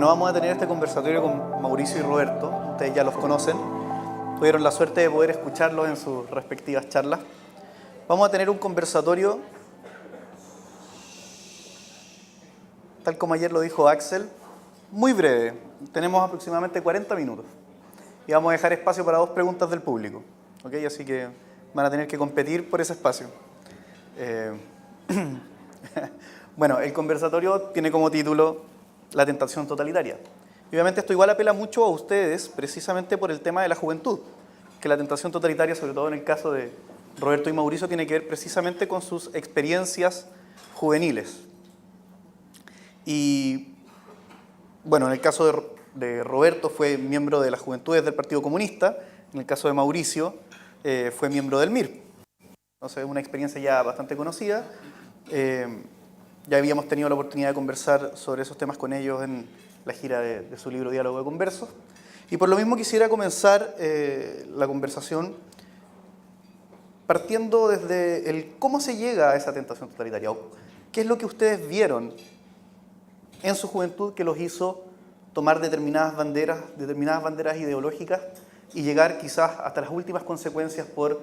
Bueno, vamos a tener este conversatorio con Mauricio y Roberto. Ustedes ya los conocen. Tuvieron la suerte de poder escucharlos en sus respectivas charlas. Vamos a tener un conversatorio, tal como ayer lo dijo Axel, muy breve. Tenemos aproximadamente 40 minutos. Y vamos a dejar espacio para 2 preguntas del público. ¿Ok? Así que van a tener que competir por ese espacio. Bueno, el conversatorio tiene como título La tentación totalitaria. Y obviamente esto igual apela mucho a ustedes, precisamente por el tema de la juventud, que la tentación totalitaria, sobre todo en el caso de Roberto y Mauricio, tiene que ver precisamente con sus experiencias juveniles. Y bueno, en el caso de Roberto fue miembro de las Juventudes del Partido Comunista, en el caso de Mauricio fue miembro del MIR. Entonces es una experiencia ya bastante conocida. Ya habíamos tenido la oportunidad de conversar sobre esos temas con ellos en la gira de su libro Diálogo de Conversos. Y por lo mismo quisiera comenzar la conversación partiendo desde el cómo se llega a esa tentación totalitaria. ¿Qué es lo que ustedes vieron en su juventud que los hizo tomar determinadas banderas ideológicas y llegar quizás hasta las últimas consecuencias por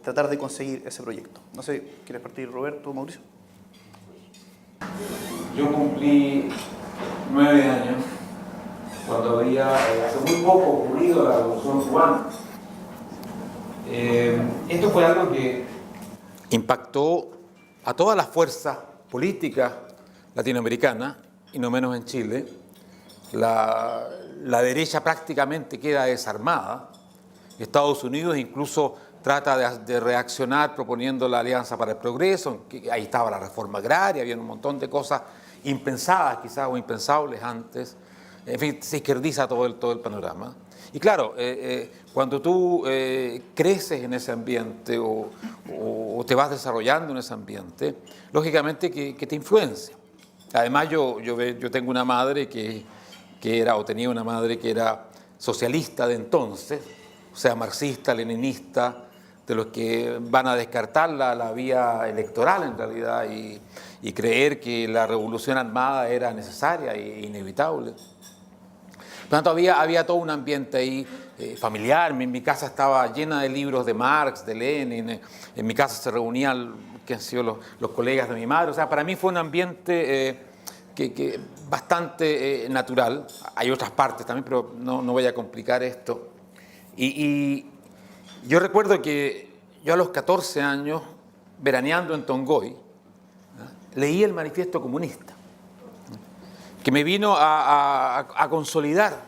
tratar de conseguir ese proyecto? No sé, ¿quieres partir, Roberto o Mauricio? Yo cumplí 9 años cuando había hace muy poco ocurrido la Revolución Cubana. Esto fue algo que impactó a todas las fuerzas políticas latinoamericanas, y no menos en Chile. La derecha prácticamente queda desarmada. Estados Unidos incluso trata de reaccionar proponiendo la Alianza para el Progreso, que ahí estaba la reforma agraria, había un montón de cosas impensadas quizás o impensables antes. En fin, se izquierdiza todo el panorama. Y claro, cuando tú creces en ese ambiente o te vas desarrollando en ese ambiente, lógicamente que te influencia. Además yo tengo una madre que era, o tenía una madre que era socialista de entonces, o sea, marxista, leninista, de los que van a descartar la vía electoral en realidad y creer que la revolución armada era necesaria e inevitable. Por lo tanto, había todo un ambiente ahí familiar. Mi casa estaba llena de libros de Marx, de Lenin. En mi casa se reunían que han sido los colegas de mi madre. O sea, para mí fue un ambiente que bastante natural. Hay otras partes también, pero no voy a complicar esto. Y yo recuerdo que yo a los 14 años, veraneando en Tongoy, leí el Manifiesto Comunista, que me vino a consolidar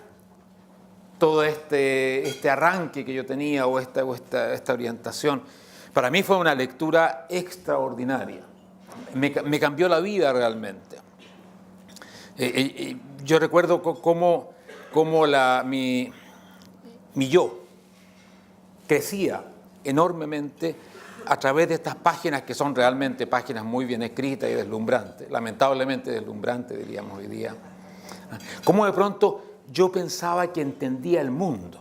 todo este arranque que yo tenía o esta orientación. Para mí fue una lectura extraordinaria. Me cambió la vida realmente. Yo recuerdo cómo mi yo crecía enormemente a través de estas páginas que son realmente páginas muy bien escritas y deslumbrantes, lamentablemente deslumbrantes diríamos hoy día. Cómo de pronto yo pensaba que entendía el mundo,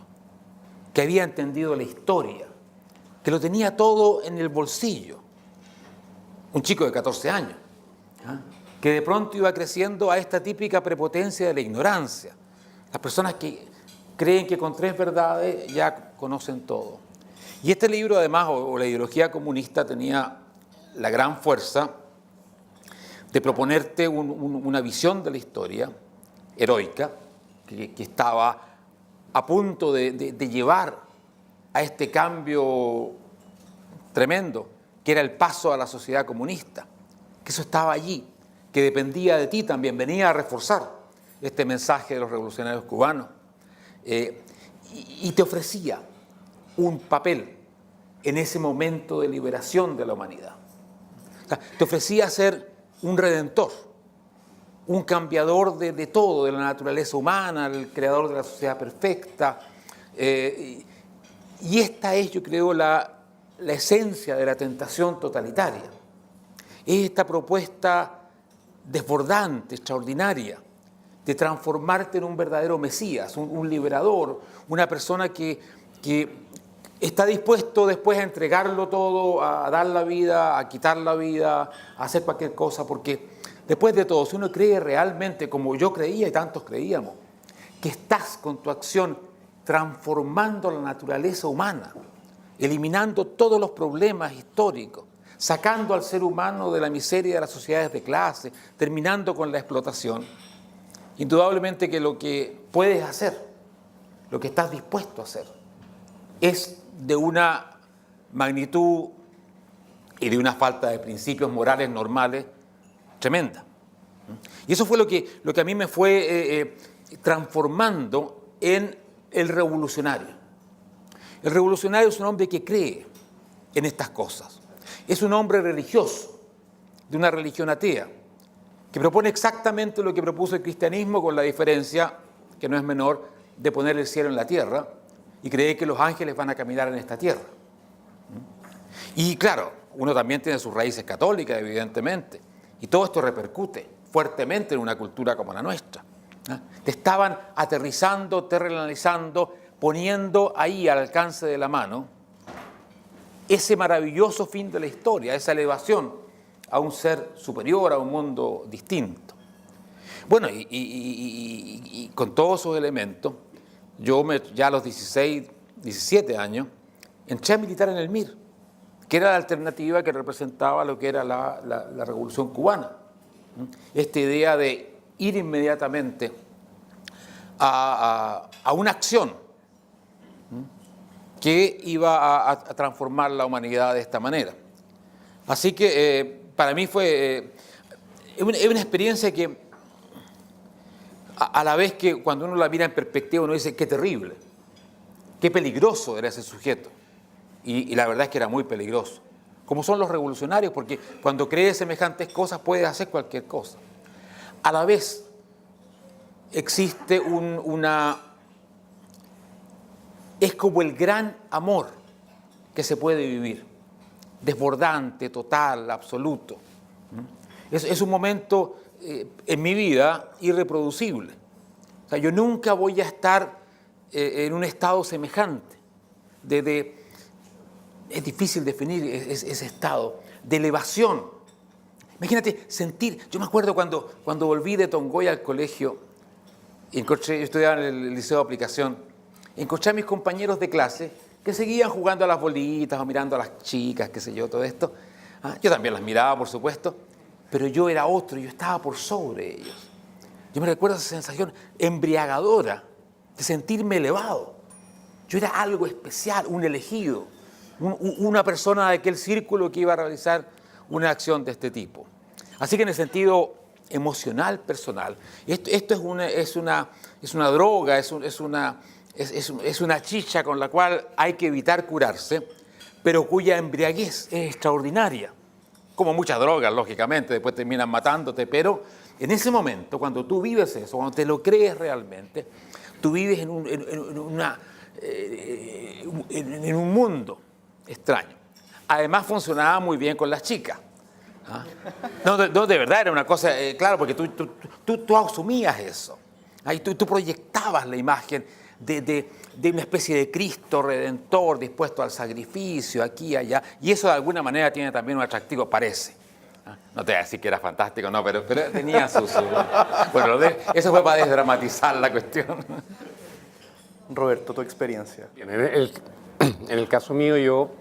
que había entendido la historia, que lo tenía todo en el bolsillo. Un chico de 14 años, que de pronto iba creciendo a esta típica prepotencia de la ignorancia. Las personas que creen que con 3 verdades ya conocen todo. Y este libro, además, o la ideología comunista, tenía la gran fuerza de proponerte una visión de la historia heroica, que estaba a punto de llevar a este cambio tremendo, que era el paso a la sociedad comunista, que eso estaba allí, que dependía de ti también, venía a reforzar este mensaje de los revolucionarios cubanos, y te ofrecía un papel en ese momento de liberación de la humanidad. O sea, te ofrecía ser un redentor, un cambiador de todo, de la naturaleza humana, el creador de la sociedad perfecta. Y esta es, yo creo, la esencia de la tentación totalitaria. Es esta propuesta desbordante, extraordinaria, de transformarte en un verdadero Mesías, un liberador, una persona que está dispuesto después a entregarlo todo, a dar la vida, a quitar la vida, a hacer cualquier cosa, porque Después de todo, si uno cree realmente, como yo creía y tantos creíamos, que estás con tu acción transformando la naturaleza humana, eliminando todos los problemas históricos, sacando al ser humano de la miseria de las sociedades de clase, terminando con la explotación, indudablemente que lo que puedes hacer, lo que estás dispuesto a hacer, es de una magnitud y de una falta de principios morales normales tremenda. Y eso fue lo que a mí me fue transformando en el revolucionario. El revolucionario es un hombre que cree en estas cosas. Es un hombre religioso, de una religión atea, que propone exactamente lo que propuso el cristianismo, con la diferencia, que no es menor, de poner el cielo en la tierra y cree que los ángeles van a caminar en esta tierra. Y claro, uno también tiene sus raíces católicas, evidentemente, y todo esto repercute fuertemente en una cultura como la nuestra. Te estaban aterrizando, terrenalizando, poniendo ahí al alcance de la mano ese maravilloso fin de la historia, esa elevación a un ser superior, a un mundo distinto. Bueno, y con todos esos elementos, yo ya a los 16, 17 años, entré a militar en el MIR, que era la alternativa que representaba lo que era la Revolución Cubana. Esta idea de ir inmediatamente a una acción que iba a transformar la humanidad de esta manera. Así que para mí fue una experiencia que a la vez que cuando uno la mira en perspectiva uno dice qué terrible, qué peligroso era ese sujeto. Y la verdad es que era muy peligroso. Como son los revolucionarios, porque cuando crees semejantes cosas puedes hacer cualquier cosa. A la vez existe es como el gran amor que se puede vivir, desbordante, total, absoluto. Es un momento en mi vida irreproducible. O sea, yo nunca voy a estar en un estado semejante. Es difícil definir ese estado de elevación. Imagínate sentir, yo me acuerdo cuando volví de Tongoy al colegio, yo estudiaba en el Liceo de Aplicación, encontré a mis compañeros de clase que seguían jugando a las bolitas o mirando a las chicas, qué sé yo, todo esto. Yo también las miraba, por supuesto, pero yo era otro, yo estaba por sobre ellos. Yo me recuerdo esa sensación embriagadora de sentirme elevado. Yo era algo especial, un elegido, una persona de aquel círculo que iba a realizar una acción de este tipo. Así que en el sentido emocional, personal, esto es una droga, es una chicha con la cual hay que evitar curarse, pero cuya embriaguez es extraordinaria. Como muchas drogas, lógicamente, después terminan matándote, pero en ese momento, cuando tú vives eso, cuando te lo crees realmente, tú vives en un mundo extraño. Además funcionaba muy bien con las chicas. No, de verdad era una cosa, claro, porque tú asumías eso. Ahí tú proyectabas la imagen de una especie de Cristo redentor dispuesto al sacrificio aquí y allá, y eso de alguna manera tiene también un atractivo, parece. No te voy a decir que era fantástico, no, pero tenía su... Bueno, eso fue para desdramatizar la cuestión. Roberto, tu experiencia. Bien, en el caso mío yo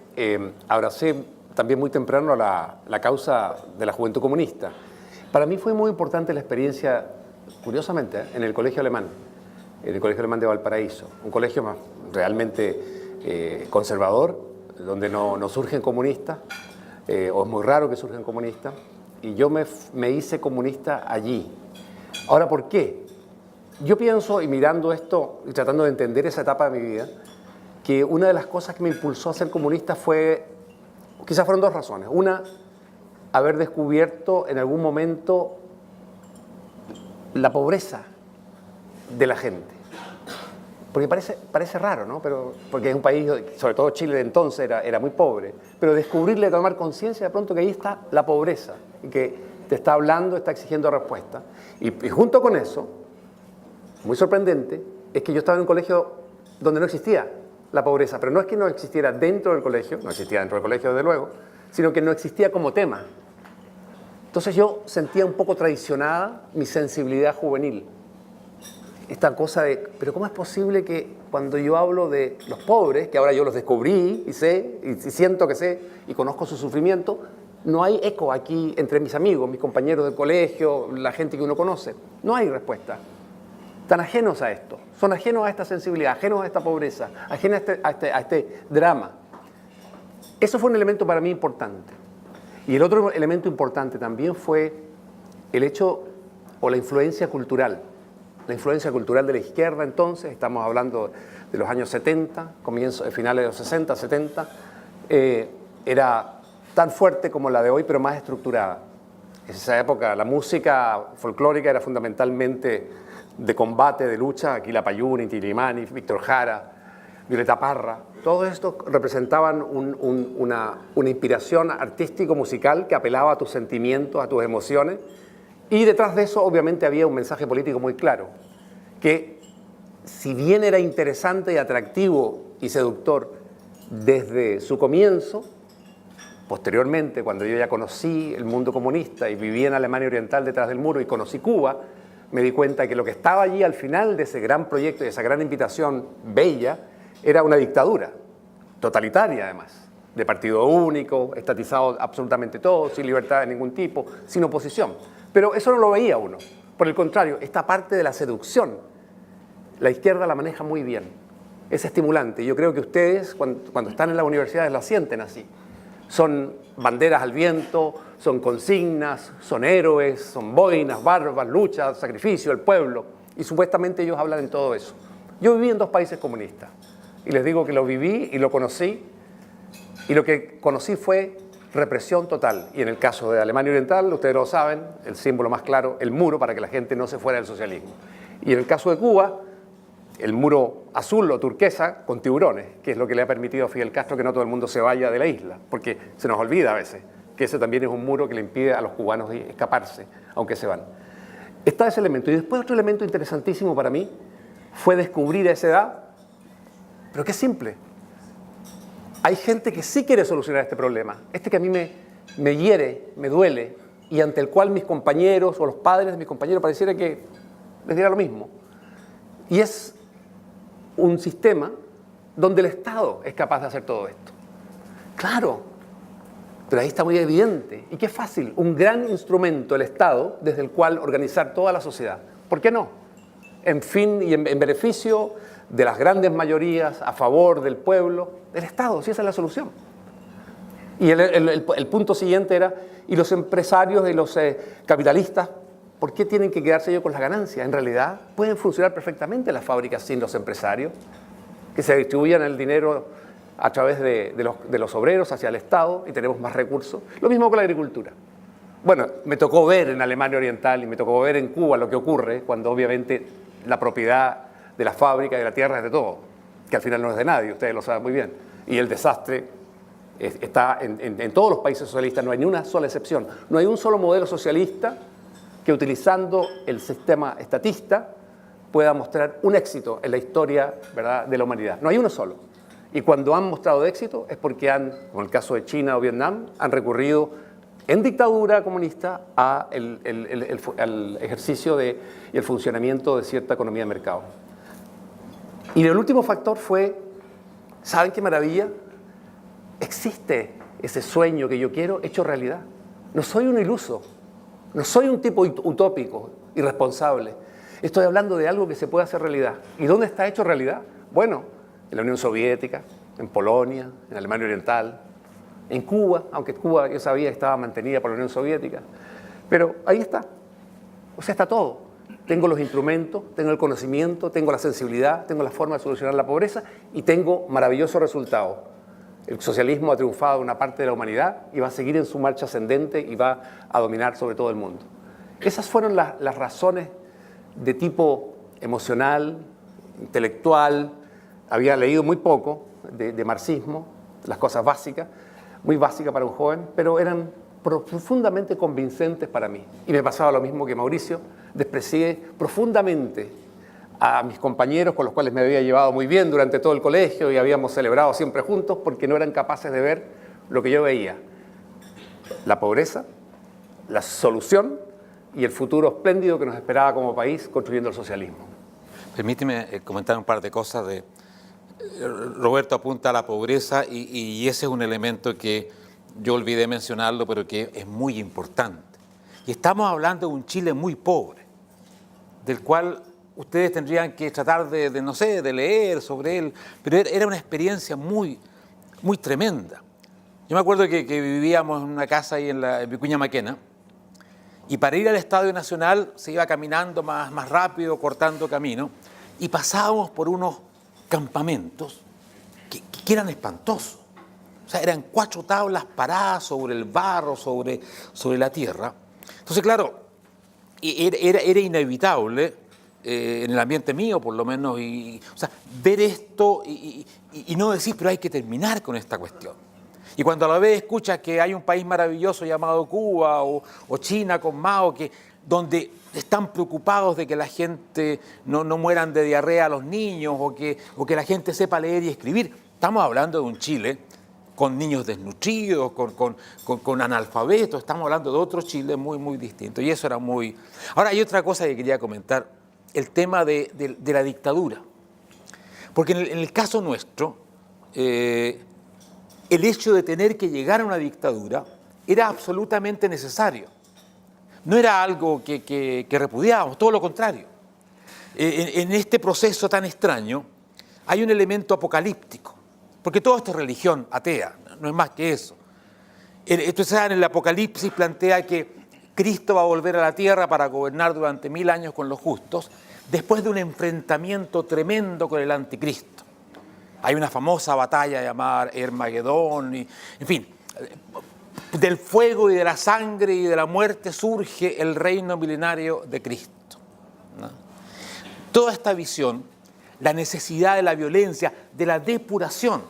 abracé también muy temprano la causa de la Juventud Comunista. Para mí fue muy importante la experiencia, curiosamente, en el Colegio Alemán, en el Colegio Alemán de Valparaíso, un colegio más realmente conservador, donde no surgen comunistas, o es muy raro que surjan comunistas, y yo me hice comunista allí. Ahora, ¿por qué? Yo pienso, y mirando esto, y tratando de entender esa etapa de mi vida, que una de las cosas que me impulsó a ser comunista quizás fueron dos razones. Una, haber descubierto en algún momento la pobreza de la gente. Porque parece raro, ¿no? Porque es un país, sobre todo Chile de entonces, era muy pobre. Pero descubrirle, tomar conciencia de pronto que ahí está la pobreza y que te está hablando, está exigiendo respuesta. Y junto con eso, muy sorprendente, es que yo estaba en un colegio donde no existía la pobreza. Pero no es que no existiera dentro del colegio, no existía dentro del colegio desde luego, sino que no existía como tema. Entonces yo sentía un poco traicionada mi sensibilidad juvenil. Esta cosa de, pero ¿cómo es posible que cuando yo hablo de los pobres, que ahora yo los descubrí y sé, y siento que sé, y conozco su sufrimiento, no hay eco aquí entre mis amigos, mis compañeros del colegio, la gente que uno conoce? No hay respuesta. Están ajenos a esto, son ajenos a esta sensibilidad, ajenos a esta pobreza, ajenos a este drama. Eso fue un elemento para mí importante. Y el otro elemento importante también fue el hecho o la influencia cultural. La influencia cultural de la izquierda entonces, estamos hablando de los años 70, finales de los 60, 70, era tan fuerte como la de hoy, pero más estructurada. En esa época la música folclórica era fundamentalmente de combate, de lucha. Aquí Quilapayún, Inti Illimani, Víctor Jara, Violeta Parra. Todo esto representaban una inspiración artístico-musical que apelaba a tus sentimientos, a tus emociones. Y detrás de eso, obviamente, había un mensaje político muy claro, que si bien era interesante y atractivo y seductor desde su comienzo, posteriormente, cuando yo ya conocí el mundo comunista y viví en Alemania Oriental detrás del muro y conocí Cuba, me di cuenta que lo que estaba allí al final de ese gran proyecto y de esa gran invitación bella era una dictadura, totalitaria además, de partido único, estatizado absolutamente todo, sin libertad de ningún tipo, sin oposición. Pero eso no lo veía uno. Por el contrario, esta parte de la seducción, la izquierda la maneja muy bien. Es estimulante. Yo creo que ustedes, cuando están en las universidades, la sienten así. Son banderas al viento, son consignas, son héroes, son boinas, barbas, luchas, sacrificio, el pueblo. Y supuestamente ellos hablan en todo eso. Yo viví en 2 países comunistas. Y les digo que lo viví y lo conocí. Y lo que conocí fue represión total. Y en el caso de Alemania Oriental, ustedes lo saben, el símbolo más claro, el muro para que la gente no se fuera del socialismo. Y en el caso de Cuba, el muro azul o turquesa con tiburones, que es lo que le ha permitido a Fidel Castro que no todo el mundo se vaya de la isla, porque se nos olvida a veces que ese también es un muro que le impide a los cubanos escaparse, aunque se van. Está ese elemento. Y después otro elemento interesantísimo para mí fue descubrir a esa edad, pero que es simple. Hay gente que sí quiere solucionar este problema, que a mí me hiere, me duele, y ante el cual mis compañeros o los padres de mis compañeros pareciera que les diera lo mismo. Y es un sistema donde el Estado es capaz de hacer todo esto. Claro, pero ahí está muy evidente. Y qué fácil, un gran instrumento, el Estado, desde el cual organizar toda la sociedad. ¿Por qué no? En fin y en beneficio de las grandes mayorías, a favor del pueblo, del Estado, si esa es la solución. Y el punto siguiente era, ¿y los empresarios y los capitalistas, por qué tienen que quedarse ellos con las ganancias? En realidad, pueden funcionar perfectamente las fábricas sin los empresarios, que se distribuyan el dinero a través de los obreros hacia el Estado y tenemos más recursos. Lo mismo con la agricultura. Bueno, me tocó ver en Alemania Oriental y me tocó ver en Cuba lo que ocurre cuando obviamente la propiedad de la fábrica y de la tierra es de todo, que al final no es de nadie, ustedes lo saben muy bien. Y el desastre está en todos los países socialistas, no hay ni una sola excepción. No hay un solo modelo socialista que utilizando el sistema estatista pueda mostrar un éxito en la historia, ¿verdad?, de la humanidad. No hay uno solo. Y cuando han mostrado éxito es porque han, como en el caso de China o Vietnam, han recurrido en dictadura comunista al ejercicio y el funcionamiento de cierta economía de mercado. Y el último factor fue, ¿saben qué maravilla? Existe ese sueño que yo quiero hecho realidad. No soy un iluso, no soy un tipo utópico, irresponsable. Estoy hablando de algo que se puede hacer realidad. ¿Y dónde está hecho realidad? Bueno, en la Unión Soviética, en Polonia, en Alemania Oriental, en Cuba, aunque Cuba yo sabía que estaba mantenida por la Unión Soviética. Pero ahí está. O sea, está todo. Tengo los instrumentos, tengo el conocimiento, tengo la sensibilidad, tengo la forma de solucionar la pobreza y tengo maravillosos resultados. El socialismo ha triunfado en una parte de la humanidad y va a seguir en su marcha ascendente y va a dominar sobre todo el mundo. Esas fueron las razones de tipo emocional, intelectual. Había leído muy poco de marxismo, las cosas básicas, muy básicas para un joven, pero eran profundamente convincentes para mí. Y me pasaba lo mismo que Mauricio, desprecié profundamente a mis compañeros con los cuales me había llevado muy bien durante todo el colegio y habíamos celebrado siempre juntos porque no eran capaces de ver lo que yo veía. La pobreza, la solución y el futuro espléndido que nos esperaba como país construyendo el socialismo. Permíteme comentar un par de cosas. Roberto apunta a la pobreza y ese es un elemento que yo olvidé mencionarlo, pero que es muy importante. Y estamos hablando de un Chile muy pobre, del cual ustedes tendrían que tratar no sé, de leer sobre él, pero era una experiencia muy, muy tremenda. Yo me acuerdo que vivíamos en una casa ahí en Vicuña Maquena, y para ir al Estadio Nacional se iba caminando más rápido, cortando camino, y pasábamos por unos campamentos que eran espantosos. O sea, eran 4 tablas paradas sobre el barro, sobre la tierra. Entonces, claro, era inevitable, en el ambiente mío por lo menos, o sea, ver esto y no decir, pero hay que terminar con esta cuestión. Y cuando a la vez escuchas que hay un país maravilloso llamado Cuba o China con Mao, donde están preocupados de que la gente no mueran de diarrea a los niños o que la gente sepa leer y escribir. Estamos hablando de un Chile con niños desnutridos, con analfabetos, estamos hablando de otro Chile muy, muy distinto. Y eso era muy... Ahora, hay otra cosa que quería comentar, el tema de la dictadura. Porque en el caso nuestro, el hecho de tener que llegar a una dictadura era absolutamente necesario. No era algo que repudiábamos, todo lo contrario. En este proceso tan extraño hay un elemento apocalíptico, porque todo esto es religión atea, no es más que eso. Entonces, en el Apocalipsis plantea que Cristo va a volver a la tierra para gobernar durante 1000 años con los justos, después de un enfrentamiento tremendo con el anticristo. Hay una famosa batalla llamada Hermagedón, en fin, del fuego y de la sangre y de la muerte surge el reino milenario de Cristo, ¿no? Toda esta visión, la necesidad de la violencia, de la depuración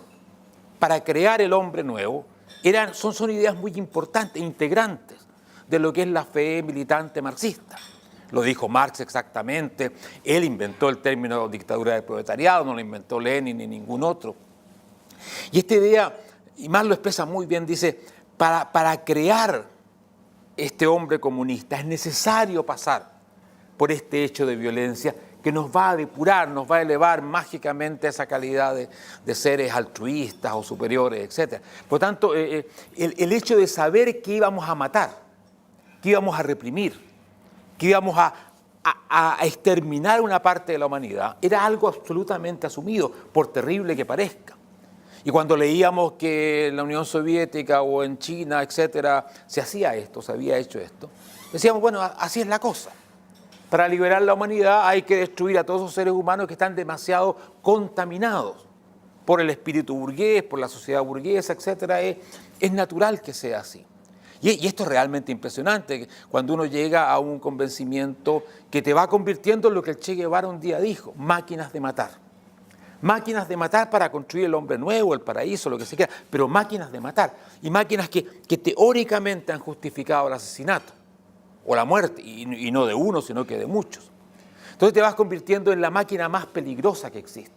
para crear el hombre nuevo, son ideas muy importantes, integrantes de lo que es la fe militante marxista. Lo dijo Marx exactamente, él inventó el término dictadura del proletariado, no lo inventó Lenin ni ningún otro. Y esta idea, y Marx lo expresa muy bien, dice, para crear este hombre comunista es necesario pasar por este hecho de violencia que nos va a depurar, nos va a elevar mágicamente a esa calidad de seres altruistas o superiores, etc. Por lo tanto, el hecho de saber que íbamos a matar, que íbamos a reprimir, que íbamos a exterminar una parte de la humanidad, era algo absolutamente asumido, por terrible que parezca. Y cuando leíamos que en la Unión Soviética o en China, etcétera, se hacía esto, se había hecho esto, decíamos, bueno, así es la cosa. Para liberar la humanidad hay que destruir a todos esos seres humanos que están demasiado contaminados por el espíritu burgués, por la sociedad burguesa, etcétera. Es natural que sea así. Y esto es realmente impresionante, cuando uno llega a un convencimiento que te va convirtiendo en lo que el Che Guevara un día dijo, máquinas de matar. Máquinas de matar para construir el hombre nuevo, el paraíso, lo que se quiera, pero máquinas de matar. Y máquinas que teóricamente han justificado el asesinato o la muerte, y no de uno, sino que de muchos. Entonces te vas convirtiendo en la máquina más peligrosa que existe.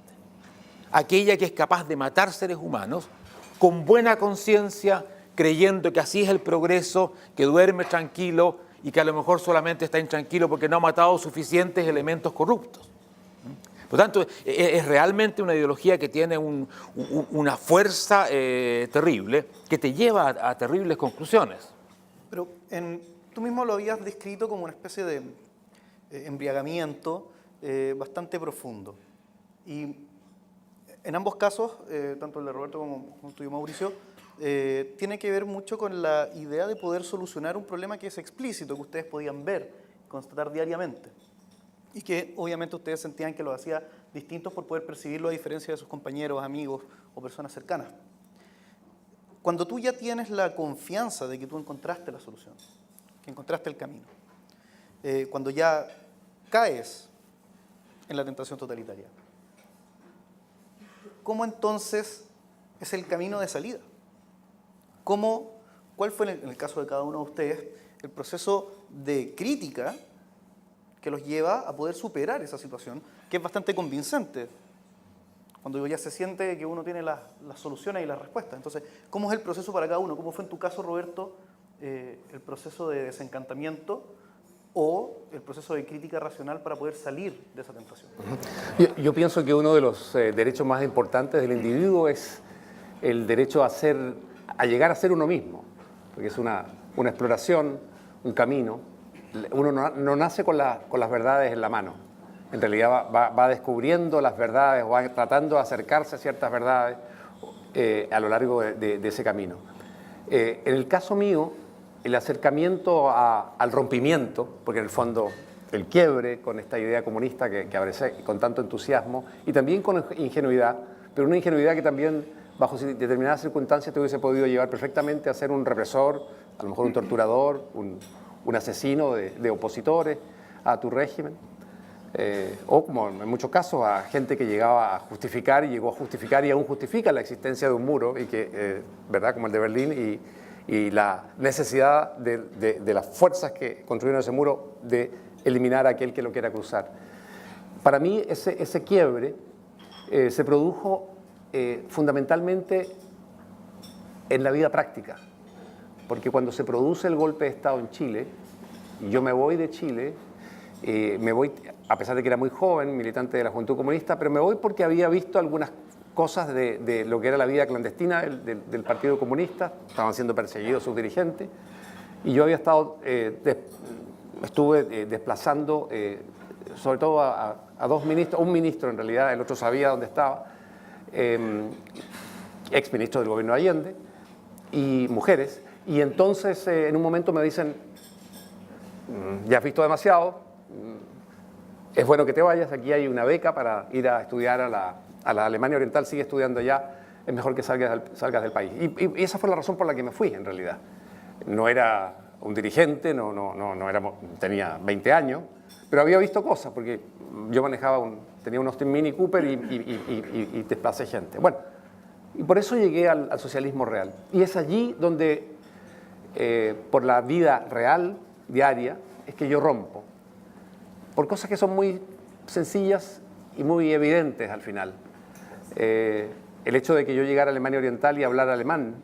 Aquella que es capaz de matar seres humanos con buena conciencia, creyendo que así es el progreso, que duerme tranquilo y que a lo mejor solamente está intranquilo porque no ha matado suficientes elementos corruptos. Por lo tanto, es realmente una ideología que tiene una fuerza terrible que te lleva a terribles conclusiones. Pero tú mismo lo habías descrito como una especie de embriagamiento bastante profundo. Y en ambos casos, tanto el de Roberto como el tuyo, Mauricio, tiene que ver mucho con la idea de poder solucionar un problema que es explícito, que ustedes podían ver, constatar diariamente. Y que obviamente ustedes sentían que los hacía distintos por poder percibirlo a diferencia de sus compañeros, amigos o personas cercanas. Cuando tú ya tienes la confianza de que tú encontraste la solución, que encontraste el camino, cuando ya caes en la tentación totalitaria, ¿cómo entonces es el camino de salida? ¿Cuál fue en el caso de cada uno de ustedes el proceso de crítica que los lleva a poder superar esa situación, que es bastante convincente, cuando ya se siente que uno tiene las soluciones y las respuestas? Entonces, ¿cómo es el proceso para cada uno? ¿Cómo fue en tu caso, Roberto, el proceso de desencantamiento o el proceso de crítica racional para poder salir de esa tentación. Yo pienso que uno de los derechos más importantes del individuo es el derecho a llegar a ser uno mismo, porque es una exploración, un camino. Uno no nace con las verdades en la mano. En realidad va descubriendo las verdades, va tratando de acercarse a ciertas verdades a lo largo de ese camino. En el caso mío, el acercamiento al rompimiento, porque en el fondo el quiebre con esta idea comunista que abracé con tanto entusiasmo y también con ingenuidad, pero una ingenuidad que también bajo determinadas circunstancias te hubiese podido llevar perfectamente a ser un represor, a lo mejor un torturador, un asesino de opositores a tu régimen. O como en muchos casos a gente que llegaba a justificar y llegó a justificar y aún justifica la existencia de un muro, y que, ¿verdad? Como el de Berlín, y la necesidad de las fuerzas que construyeron ese muro de eliminar a aquel que lo quiera cruzar. Para mí ese quiebre se produjo fundamentalmente en la vida práctica, porque cuando se produce el golpe de Estado en Chile, y yo me voy de Chile, me voy, a pesar de que era muy joven, militante de la Juventud Comunista, pero me voy porque había visto algunas cosas de lo que era la vida clandestina del Partido Comunista. Estaban siendo perseguidos sus dirigentes, y yo había estado, estuve desplazando sobre todo a dos ministros, un ministro en realidad, el otro sabía dónde estaba, ex ministro del gobierno de Allende, y mujeres, y entonces en un momento me dicen: ya has visto demasiado, es bueno que te vayas, aquí hay una beca para ir a estudiar a la Alemania Oriental, sigue estudiando allá, es mejor que salgas del país. Y esa fue la razón por la que me fui, en realidad. No era un dirigente, tenía 20 años, pero había visto cosas, porque yo tenía un Austin Mini Cooper y desplacé gente. Bueno, y por eso llegué al socialismo real. Y es allí donde, por la vida real, diaria, es que yo rompo. Por cosas que son muy sencillas y muy evidentes al final. El hecho de que yo llegara a Alemania Oriental y hablar alemán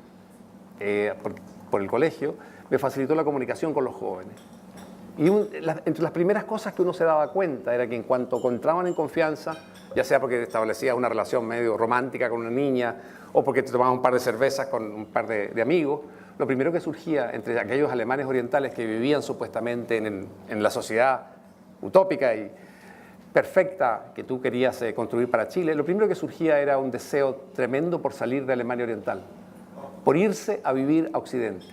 por el colegio me facilitó la comunicación con los jóvenes. Y entre las primeras cosas que uno se daba cuenta era que en cuanto entraban en confianza, ya sea porque establecías una relación medio romántica con una niña o porque te tomabas un par de cervezas con un par de amigos, lo primero que surgía entre aquellos alemanes orientales que vivían supuestamente en la sociedad utópica y perfecta que tú querías construir para Chile, lo primero que surgía era un deseo tremendo por salir de Alemania Oriental, por irse a vivir a Occidente.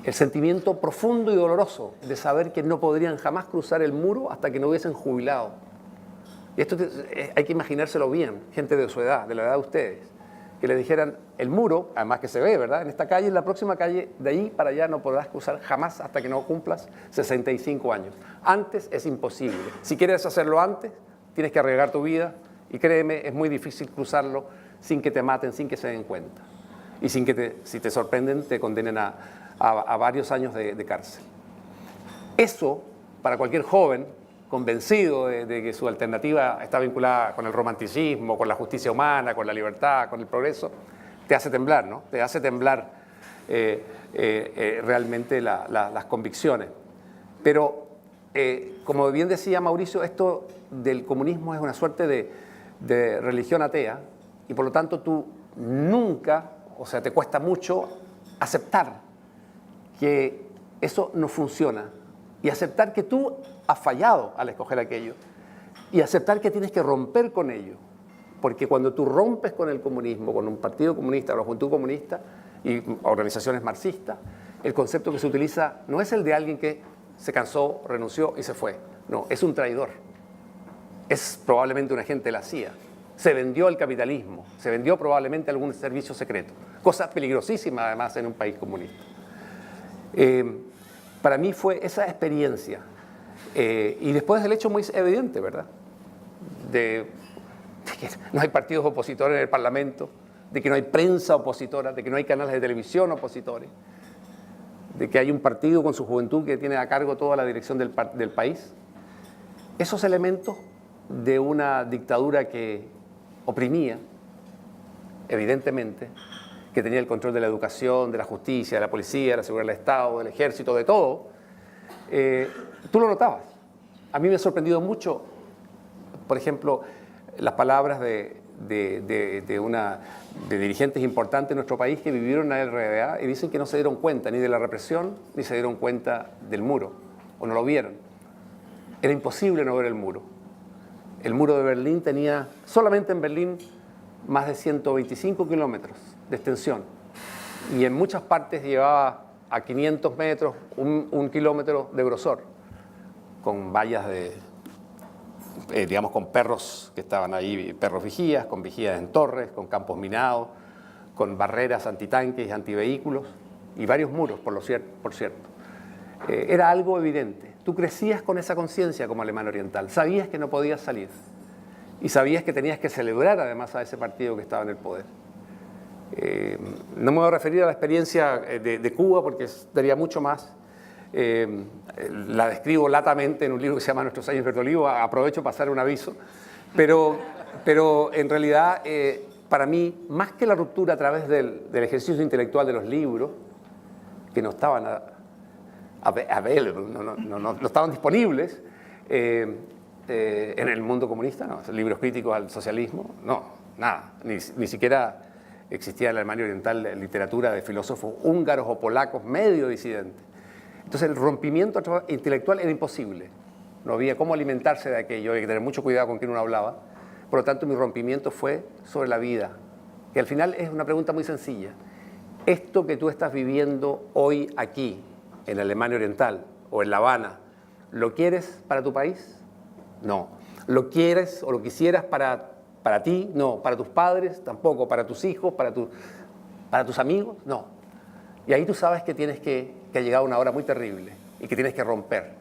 El sentimiento profundo y doloroso de saber que no podrían jamás cruzar el muro hasta que no hubiesen jubilado. Y esto hay que imaginárselo bien, gente de su edad, de la edad de ustedes, que le dijeran: el muro, además que se ve, ¿verdad? En esta calle, en la próxima calle, de ahí para allá no podrás cruzar jamás hasta que no cumplas 65 años. Antes es imposible. Si quieres hacerlo antes, tienes que arriesgar tu vida, y créeme, es muy difícil cruzarlo sin que te maten, sin que se den cuenta. Y sin que si te sorprenden, te condenen a varios años de cárcel. Eso, para cualquier joven convencido de que su alternativa está vinculada con el romanticismo, con la justicia humana, con la libertad, con el progreso, te hace temblar, ¿no? Te hace temblar realmente las convicciones. Pero, como bien decía Mauricio, esto del comunismo es una suerte de religión atea, y por lo tanto tú nunca, o sea, te cuesta mucho aceptar que eso no funciona, y aceptar que tú has fallado al escoger aquello, y aceptar que tienes que romper con ello. Porque cuando tú rompes con el comunismo, con un partido comunista, o la Juventud Comunista y organizaciones marxistas, el concepto que se utiliza no es el de alguien que se cansó, renunció y se fue. No, es un traidor. Es probablemente un agente de la CIA. Se vendió al capitalismo, se vendió probablemente a algún servicio secreto. Cosa peligrosísima, además, en un país comunista. Para mí fue esa experiencia. Y después el hecho muy evidente, ¿verdad? De que no hay partidos opositores en el Parlamento, de que no hay prensa opositora, de que no hay canales de televisión opositores, de que hay un partido con su juventud que tiene a cargo toda la dirección del país. Esos elementos de una dictadura que oprimía, evidentemente, que tenía el control de la educación, de la justicia, de la policía, de la seguridad del Estado, del ejército, de todo, tú lo notabas. A mí me ha sorprendido mucho, por ejemplo, las palabras de dirigentes importantes de nuestro país que vivieron la RDA y dicen que no se dieron cuenta ni de la represión ni se dieron cuenta del muro, o no lo vieron. Era imposible no ver el muro. El muro de Berlín tenía, solamente en Berlín, más de 125 kilómetros de extensión y en muchas partes llevaba a 500 metros, un kilómetro de grosor, con vallas digamos, con perros que estaban ahí, perros vigías, con vigías en torres, con campos minados, con barreras antitanques y antivehículos y varios muros, por cierto. Era algo evidente. Tú crecías con esa conciencia como alemán oriental. Sabías que no podías salir y sabías que tenías que celebrar además a ese partido que estaba en el poder. No me voy a referir a la experiencia de Cuba porque daría mucho más. La describo latamente en un libro que se llama Nuestros años verde olivo. Aprovecho para pasar un aviso. Pero en realidad, para mí, más que la ruptura a través del ejercicio intelectual de los libros, que no estaban no estaban disponibles en el mundo comunista, no, libros críticos al socialismo, no, nada, ni siquiera existía en la Alemania Oriental literatura de filósofos húngaros o polacos medio disidentes. Entonces el rompimiento intelectual era imposible, no había cómo alimentarse de aquello, había que tener mucho cuidado con quién uno hablaba, por lo tanto mi rompimiento fue sobre la vida, que al final es una pregunta muy sencilla. ¿Esto que tú estás viviendo hoy aquí, en Alemania Oriental o en La Habana, lo quieres para tu país? No. ¿Lo quieres o lo quisieras para ti? No. ¿Para tus padres? Tampoco. ¿Para tus hijos? ¿Para tus amigos? No. Y ahí tú sabes que ha llegado una hora muy terrible y que tienes que romper.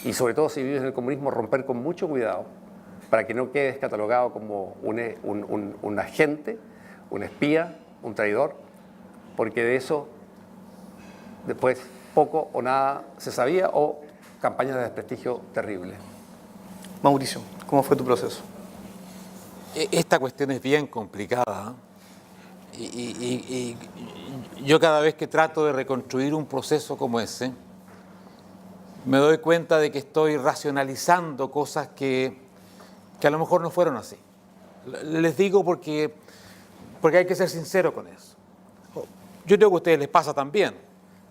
Y sobre todo si vives en el comunismo, romper con mucho cuidado para que no quedes catalogado como un agente, un espía, un traidor, porque de eso después poco o nada se sabía o campañas de desprestigio terribles. Mauricio, ¿cómo fue tu proceso? Esta cuestión es bien complicada y yo cada vez que trato de reconstruir un proceso como ese, me doy cuenta de que estoy racionalizando cosas que a lo mejor no fueron así. Les digo porque hay que ser sincero con eso. Yo creo que a ustedes les pasa también.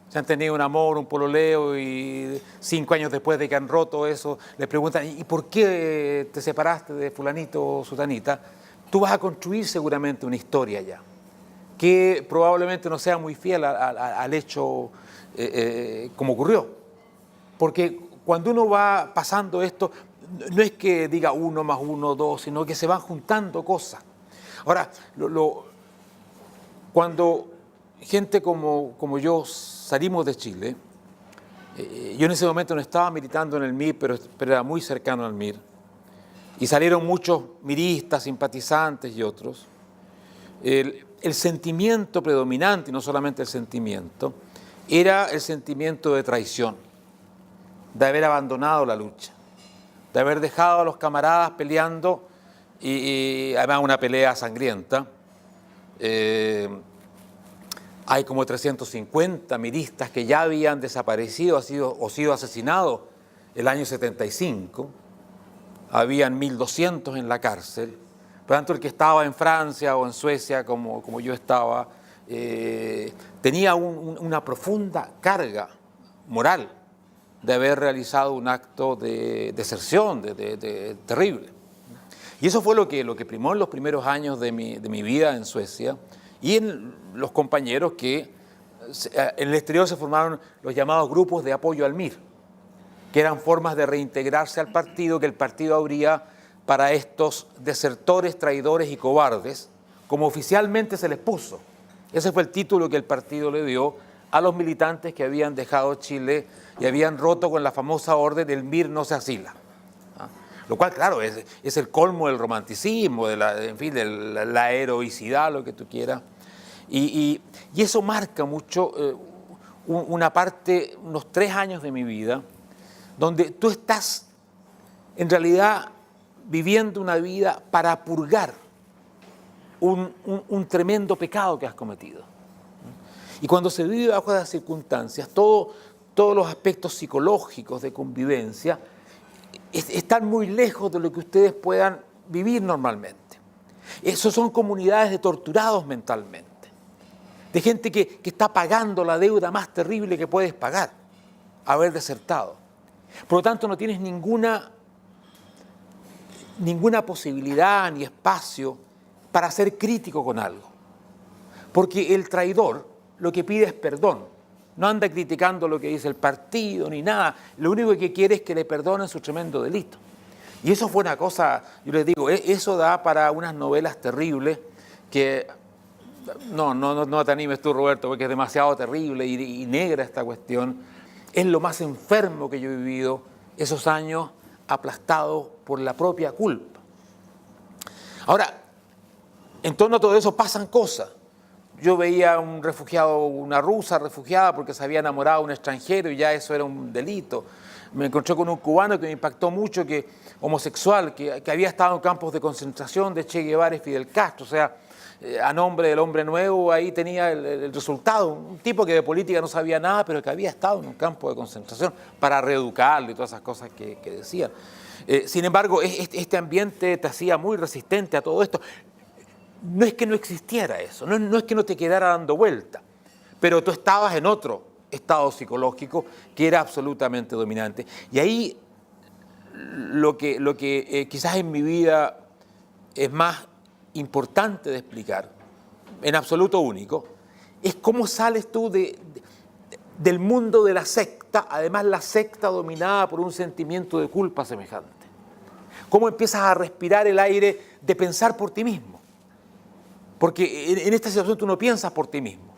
Se han tenido un amor, un pololeo y 5 años después de que han roto eso, les preguntan, ¿y por qué te separaste de fulanito o sutanita? Tú vas a construir seguramente una historia ya, que probablemente no sea muy fiel al hecho como ocurrió. Porque cuando uno va pasando esto, no es que diga 1 más 1, 2, sino que se van juntando cosas. Ahora, cuando gente como yo salimos de Chile, yo en ese momento no estaba militando en el MIR, pero era muy cercano al MIR, y salieron muchos miristas, simpatizantes y otros. El sentimiento predominante, y no solamente el sentimiento, era el sentimiento de traición, de haber abandonado la lucha, de haber dejado a los camaradas peleando, y además una pelea sangrienta. Hay como 350 miristas que ya habían desaparecido o sido asesinados el año 75. Habían 1.200 en la cárcel. Por lo tanto, el que estaba en Francia o en Suecia, como yo estaba, tenía una profunda carga moral de haber realizado un acto de deserción terrible. Y eso fue lo que primó en los primeros años de mi vida en Suecia, y en los compañeros que en el exterior se formaron los llamados grupos de apoyo al MIR, que eran formas de reintegrarse al partido que el partido abría para estos desertores, traidores y cobardes, como oficialmente se les puso. Ese fue el título que el partido le dio a los militantes que habían dejado Chile y habían roto con la famosa orden del MIR no se asila. Lo cual, claro, es el colmo del romanticismo, de la heroicidad, lo que tú quieras. Y eso marca mucho una parte, unos 3 años de mi vida, donde tú estás, en realidad, viviendo una vida para purgar un tremendo pecado que has cometido. Y cuando se vive bajo esas circunstancias, todos los aspectos psicológicos de convivencia están muy lejos de lo que ustedes puedan vivir normalmente. Esos son comunidades de torturados mentalmente, de gente que está pagando la deuda más terrible que puedes pagar, haber desertado. Por lo tanto, no tienes ninguna posibilidad ni espacio para ser crítico con algo. Porque el traidor lo que pide es perdón. No anda criticando lo que dice el partido ni nada. Lo único que quiere es que le perdonen su tremendo delito. Y eso fue una cosa, yo les digo, eso da para unas novelas terribles que... No te animes tú, Roberto, porque es demasiado terrible y negra esta cuestión. Es lo más enfermo que yo he vivido esos años aplastado por la propia culpa. Ahora, en torno a todo eso pasan cosas. Yo veía a un refugiado, una rusa refugiada porque se había enamorado de un extranjero y ya eso era un delito. Me encontré con un cubano que me impactó mucho, homosexual, que había estado en campos de concentración de Che Guevara y Fidel Castro. O sea, a nombre del hombre nuevo, ahí tenía el resultado. Un tipo que de política no sabía nada, pero que había estado en un campo de concentración para reeducarlo y todas esas cosas que decían. Sin embargo, este ambiente te hacía muy resistente a todo esto. No es que no existiera eso, no es que no te quedara dando vuelta, pero tú estabas en otro estado psicológico que era absolutamente dominante. Y ahí lo que quizás en mi vida es más importante de explicar, en absoluto único, es cómo sales tú del mundo de la secta, además la secta dominada por un sentimiento de culpa semejante. Cómo empiezas a respirar el aire de pensar por ti mismo. Porque en esta situación tú no piensas por ti mismo.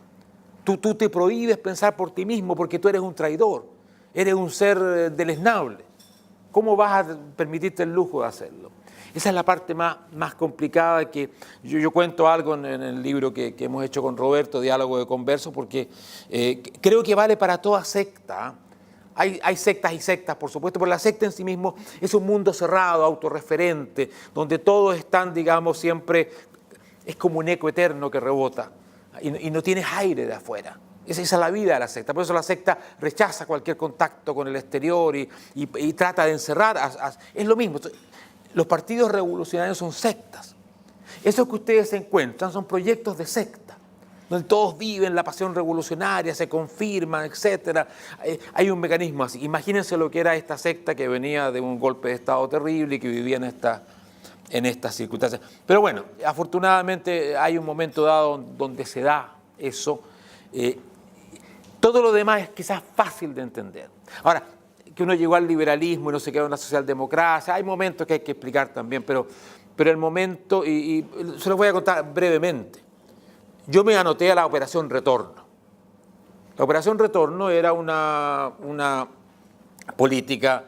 Tú te prohíbes pensar por ti mismo porque tú eres un traidor, eres un ser deleznable. ¿Cómo vas a permitirte el lujo de hacerlo? Esa es la parte más complicada que yo cuento algo en el libro que hemos hecho con Roberto, Diálogo de Converso, porque creo que vale para toda secta. Hay sectas y sectas, por supuesto, pero la secta en sí mismo es un mundo cerrado, autorreferente, donde todos están, digamos, siempre... Es como un eco eterno que rebota y no tienes aire de afuera. Esa es la vida de la secta. Por eso la secta rechaza cualquier contacto con el exterior y trata de encerrar. Es lo mismo. Los partidos revolucionarios son sectas. Esos que ustedes encuentran son proyectos de secta, donde todos viven la pasión revolucionaria, se confirman, etc. Hay un mecanismo así. Imagínense lo que era esta secta que venía de un golpe de Estado terrible y que vivía en estas circunstancias. Pero bueno, afortunadamente hay un momento dado donde se da eso. Todo lo demás es quizás fácil de entender. Ahora, que uno llegó al liberalismo y no se quedó en la socialdemocracia, hay momentos que hay que explicar también, pero el momento, y se los voy a contar brevemente. Yo me anoté a la Operación Retorno. La Operación Retorno era una política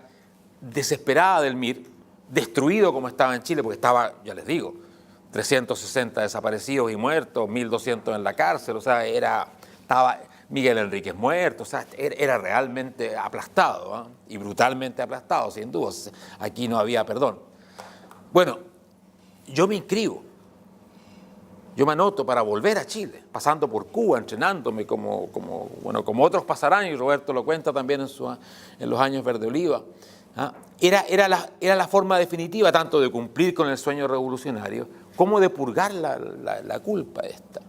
desesperada del MIR, destruido como estaba en Chile, porque estaba, ya les digo, 360 desaparecidos y muertos, 1.200 en la cárcel, o sea, estaba Miguel Enríquez muerto, o sea, era realmente aplastado, ¿eh? Y brutalmente aplastado, sin duda. Aquí no había perdón. Bueno, yo me inscribo, yo me anoto para volver a Chile, pasando por Cuba, entrenándome como otros pasarán, y Roberto lo cuenta también en los años Verde Oliva. ¿Ah? Era la forma definitiva tanto de cumplir con el sueño revolucionario como de purgar la culpa esta.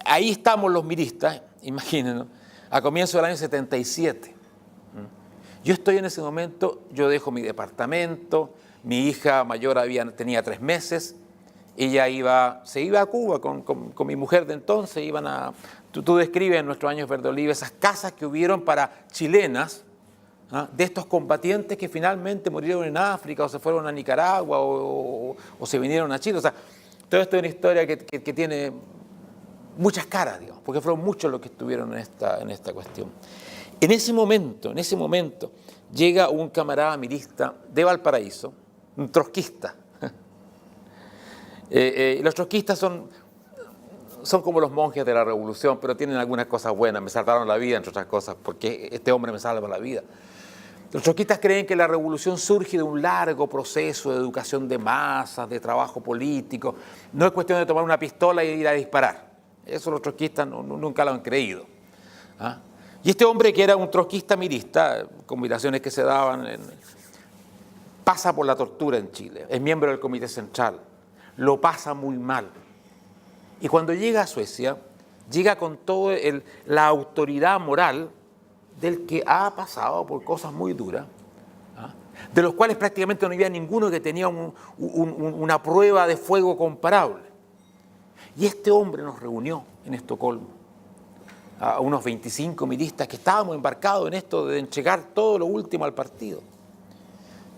Ahí estamos los miristas, imagínense, a comienzos del año 77. Yo estoy en ese momento, yo dejo mi departamento, mi hija mayor tenía 3 meses, ella se iba a Cuba con mi mujer de entonces, tú describes en nuestros años Verde Oliva esas casas que hubieron para chilenas, de estos combatientes que finalmente murieron en África o se fueron a Nicaragua o se vinieron a Chile. O sea, todo esto es una historia que tiene muchas caras, digamos, porque fueron muchos los que estuvieron en esta cuestión. En ese momento, llega un camarada mirista de Valparaíso, un trotskista. Los trotskistas son como los monjes de la revolución, pero tienen algunas cosas buenas. Me salvaron la vida, entre otras cosas, porque este hombre me salva la vida. Los trotskistas creen que la revolución surge de un largo proceso de educación de masas, de trabajo político. No es cuestión de tomar una pistola y ir a disparar. Eso los trotskistas nunca lo han creído. ¿Ah? Y este hombre, que era un trotskista mirista, combinaciones que se daban, pasa por la tortura en Chile, es miembro del Comité Central, lo pasa muy mal. Y cuando llega a Suecia, llega con toda la autoridad moral del que ha pasado por cosas muy duras, ¿ah? De los cuales prácticamente no había ninguno que tenía una prueba de fuego comparable. Y este hombre nos reunió en Estocolmo, a unos 25 milistas que estábamos embarcados en esto de entregar todo lo último al partido.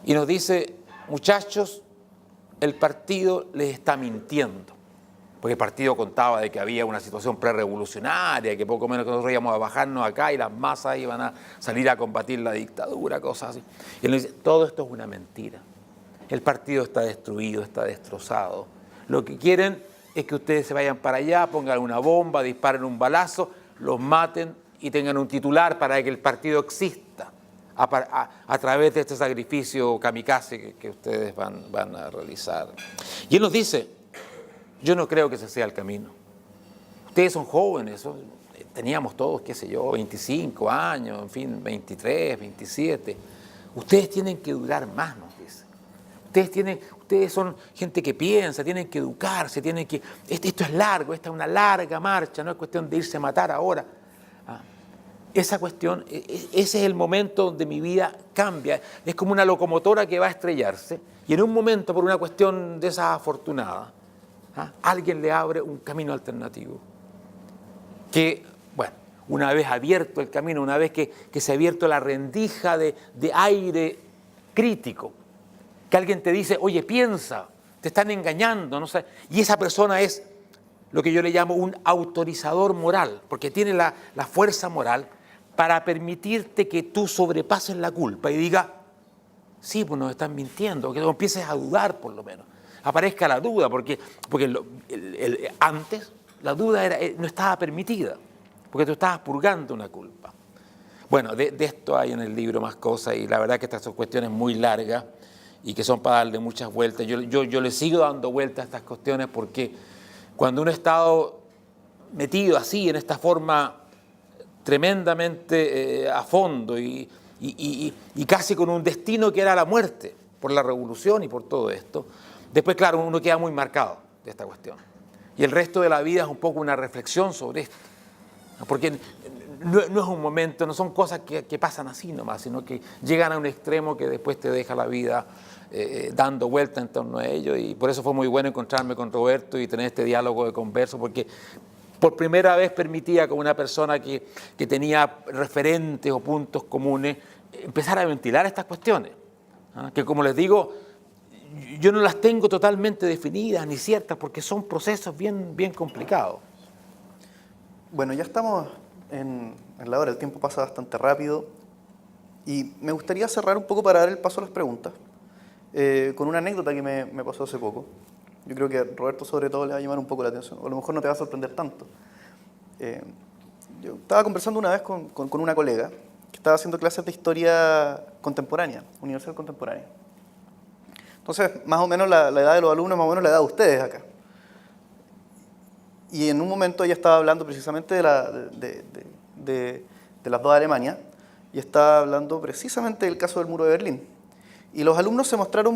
Y nos dice: muchachos, el partido les está mintiendo. Porque el partido contaba de que había una situación prerevolucionaria, que poco menos que nosotros íbamos a bajarnos acá y las masas iban a salir a combatir la dictadura, cosas así. Y él nos dice: todo esto es una mentira. El partido está destruido, está destrozado. Lo que quieren es que ustedes se vayan para allá, pongan una bomba, disparen un balazo, los maten y tengan un titular para que el partido exista a través de este sacrificio kamikaze que ustedes van a realizar. Y él nos dice: yo no creo que ese sea el camino. Ustedes son jóvenes, teníamos todos, qué sé yo, 25 años, en fin, 23, 27. Ustedes tienen que durar más, nos dice. Ustedes son gente que piensa, tienen que educarse, esto es largo, esta es una larga marcha, no es cuestión de irse a matar ahora. Esa cuestión, ese es el momento donde mi vida cambia. Es como una locomotora que va a estrellarse y en un momento, por una cuestión desafortunada, alguien le abre un camino alternativo. Que, bueno, una vez abierto el camino, una vez que se ha abierto la rendija de aire crítico, que alguien te dice: oye, piensa, te están engañando, no sé. Y esa persona es lo que yo le llamo un autorizador moral, porque tiene la fuerza moral para permitirte que tú sobrepases la culpa y digas: sí, pues nos están mintiendo, que empieces a dudar por lo menos. Aparezca la duda, porque antes la duda no estaba permitida, porque tú estabas purgando una culpa. Bueno, de esto hay en el libro más cosas, y la verdad que estas son cuestiones muy largas y que son para darle muchas vueltas. Yo le sigo dando vueltas a estas cuestiones porque cuando uno ha estado metido así, en esta forma tremendamente a fondo y casi con un destino que era la muerte por la revolución y por todo esto, después, claro, uno queda muy marcado de esta cuestión. Y el resto de la vida es un poco una reflexión sobre esto. Porque no es un momento, no son cosas que pasan así nomás, sino que llegan a un extremo que después te deja la vida dando vuelta en torno a ello. Y por eso fue muy bueno encontrarme con Roberto y tener este diálogo de converso, porque por primera vez permitía con una persona que tenía referentes o puntos comunes empezar a ventilar estas cuestiones. Que, como les digo, yo no las tengo totalmente definidas ni ciertas porque son procesos bien complicados. Bueno, ya estamos en la hora, el tiempo pasa bastante rápido y me gustaría cerrar un poco para dar el paso a las preguntas con una anécdota que me pasó hace poco. Yo creo que a Roberto sobre todo le va a llamar un poco la atención, o a lo mejor no te va a sorprender tanto. Yo estaba conversando una vez con una colega que estaba haciendo clases de historia contemporánea, universal contemporánea. Entonces, más o menos la edad de los alumnos, más o menos la edad de ustedes acá. Y en un momento ella estaba hablando precisamente de las dos Alemanias y estaba hablando precisamente del caso del muro de Berlín. Y los alumnos se mostraron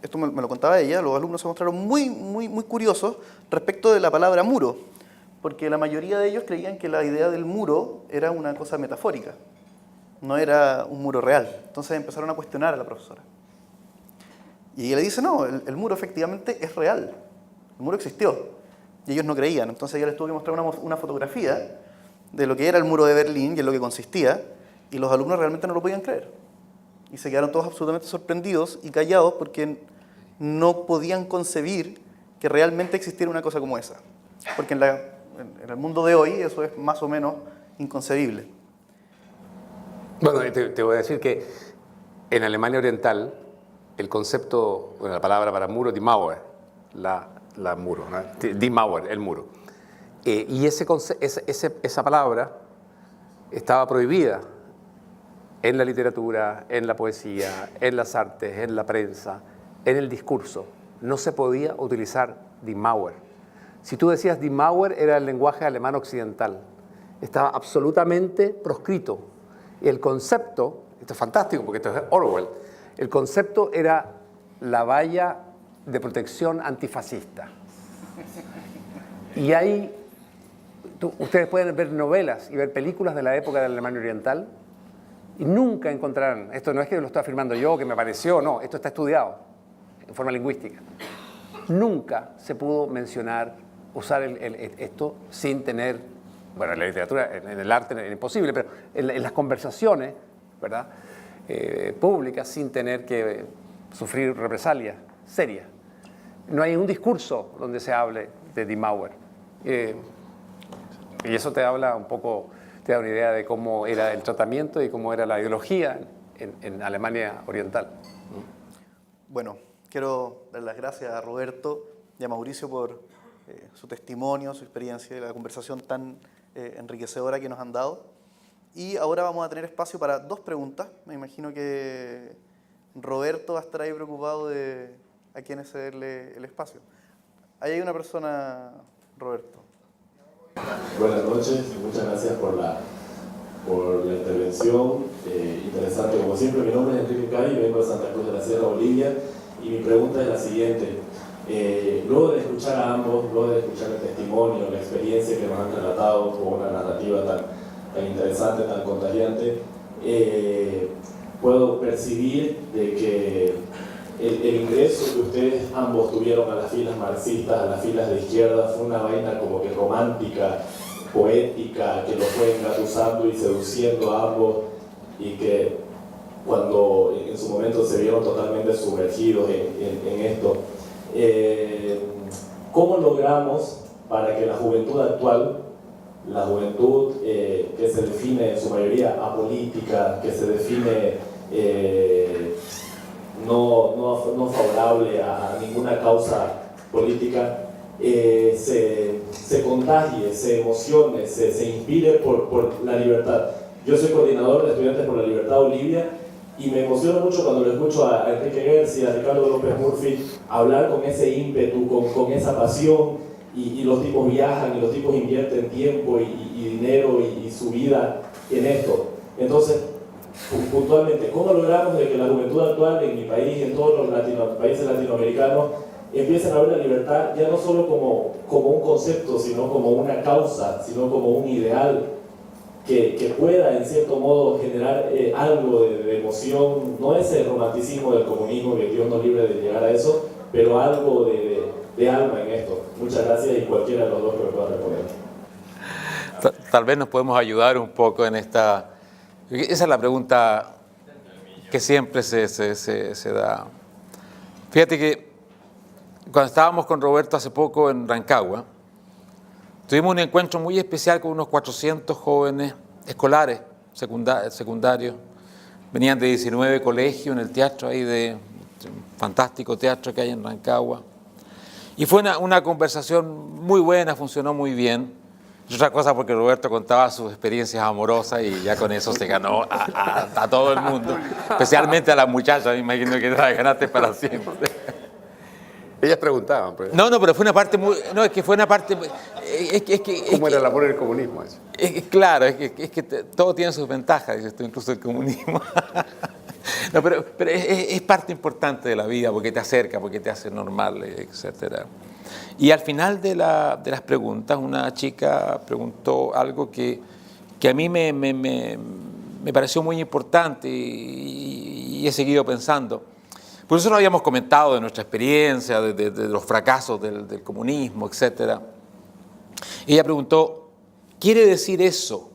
esto me lo contaba ella, los alumnos se mostraron muy curiosos respecto de la palabra muro, porque la mayoría de ellos creían que la idea del muro era una cosa metafórica, no era un muro real. Entonces empezaron a cuestionar a la profesora. Y ella le dice: no, el muro efectivamente es real, el muro existió. Y ellos no creían. Entonces ella les tuvo que mostrar una fotografía de lo que era el muro de Berlín y en lo que consistía, y los alumnos realmente no lo podían creer. Y se quedaron todos absolutamente sorprendidos y callados porque no podían concebir que realmente existiera una cosa como esa. Porque en el mundo de hoy eso es más o menos inconcebible. Bueno, te voy a decir que en Alemania Oriental el concepto, bueno, la palabra para muro, die Mauer, la muro, ¿no? Die Mauer, el muro. Y esa palabra estaba prohibida en la literatura, en la poesía, en las artes, en la prensa, en el discurso. No se podía utilizar die Mauer. Si tú decías Die Mauer, era el lenguaje alemán occidental. Estaba absolutamente proscrito. Y el concepto, esto es fantástico porque esto es Orwell, el concepto era la valla de protección antifascista. Y ahí, ustedes pueden ver novelas y ver películas de la época de la Alemania Oriental y nunca encontrarán, esto no es que lo estoy afirmando yo, que me pareció, no, esto está estudiado en forma lingüística. Nunca se pudo mencionar, usar esto sin tener, bueno, en la literatura, en el arte es imposible, pero en las conversaciones, ¿verdad?, públicas, sin tener que sufrir represalias serias. No hay un discurso donde se hable de Die Mauer. Y eso te habla un poco, te da una idea de cómo era el tratamiento y cómo era la ideología en Alemania Oriental. Bueno, quiero dar las gracias a Roberto y a Mauricio por su testimonio, su experiencia y la conversación tan enriquecedora que nos han dado. Y ahora vamos a tener espacio para 2 preguntas. Me imagino que Roberto va a estar ahí preocupado de a quién cederle el espacio. Ahí hay una persona, Roberto. Buenas noches, muchas gracias por la intervención. Interesante como siempre. Mi nombre es Enrique Cari, vengo de Santa Cruz de la Sierra, Bolivia, y mi pregunta es la siguiente. Luego de escuchar a ambos, luego de escuchar el testimonio, la experiencia que nos han relatado con una narrativa tan interesante, tan contagiante, puedo percibir de que el ingreso que ustedes ambos tuvieron a las filas marxistas, a las filas de izquierda, fue una vaina como que romántica, poética, que los fue engatusando y seduciendo a ambos, y que cuando en su momento se vieron totalmente sumergidos en esto. ¿Cómo logramos para que la juventud actual, la juventud que se define en su mayoría apolítica, que se define no favorable a ninguna causa política, se contagie, se emocione, se inspire por la libertad? Yo soy coordinador de Estudiantes por la Libertad Bolivia y me emociona mucho cuando lo escucho a Enrique Gersi y a Ricardo López Murphy hablar con ese ímpetu, con esa pasión, y los tipos viajan y los tipos invierten tiempo y dinero y su vida en esto. Entonces, puntualmente, ¿cómo logramos de que la juventud actual en mi país y en todos los países latinoamericanos empiecen a ver la libertad ya no solo como un concepto, sino como una causa, sino como un ideal que pueda en cierto modo generar algo de emoción, no ese romanticismo del comunismo, que Dios nos libre de llegar a eso, pero algo de alma en esto? Muchas gracias, y cualquiera de los dos que me pueda responder. Tal vez nos podemos ayudar un poco en esta... Esa es la pregunta que siempre se da. Fíjate que cuando estábamos con Roberto hace poco en Rancagua, tuvimos un encuentro muy especial con unos 400 jóvenes escolares, secundarios. Venían de 19 colegios en el teatro ahí de un fantástico teatro que hay en Rancagua. Y fue una conversación muy buena, funcionó muy bien. Y otra cosa porque Roberto contaba sus experiencias amorosas y ya con eso se ganó a todo el mundo, especialmente a las muchachas, me imagino que las ganaste para siempre. Ellas preguntaban. Pues. No, pero fue una parte muy... No, es que fue una parte... ¿Cómo era el amor en el comunismo eso? Claro, es que todo tiene sus ventajas, dices tú, incluso el comunismo. No, pero es parte importante de la vida porque te acerca, porque te hace normal, etc. Y al final de las preguntas, una chica preguntó algo que a mí me pareció muy importante y he seguido pensando. Por eso lo habíamos comentado de nuestra experiencia, de los fracasos del comunismo, etc. Ella preguntó, ¿quiere decir eso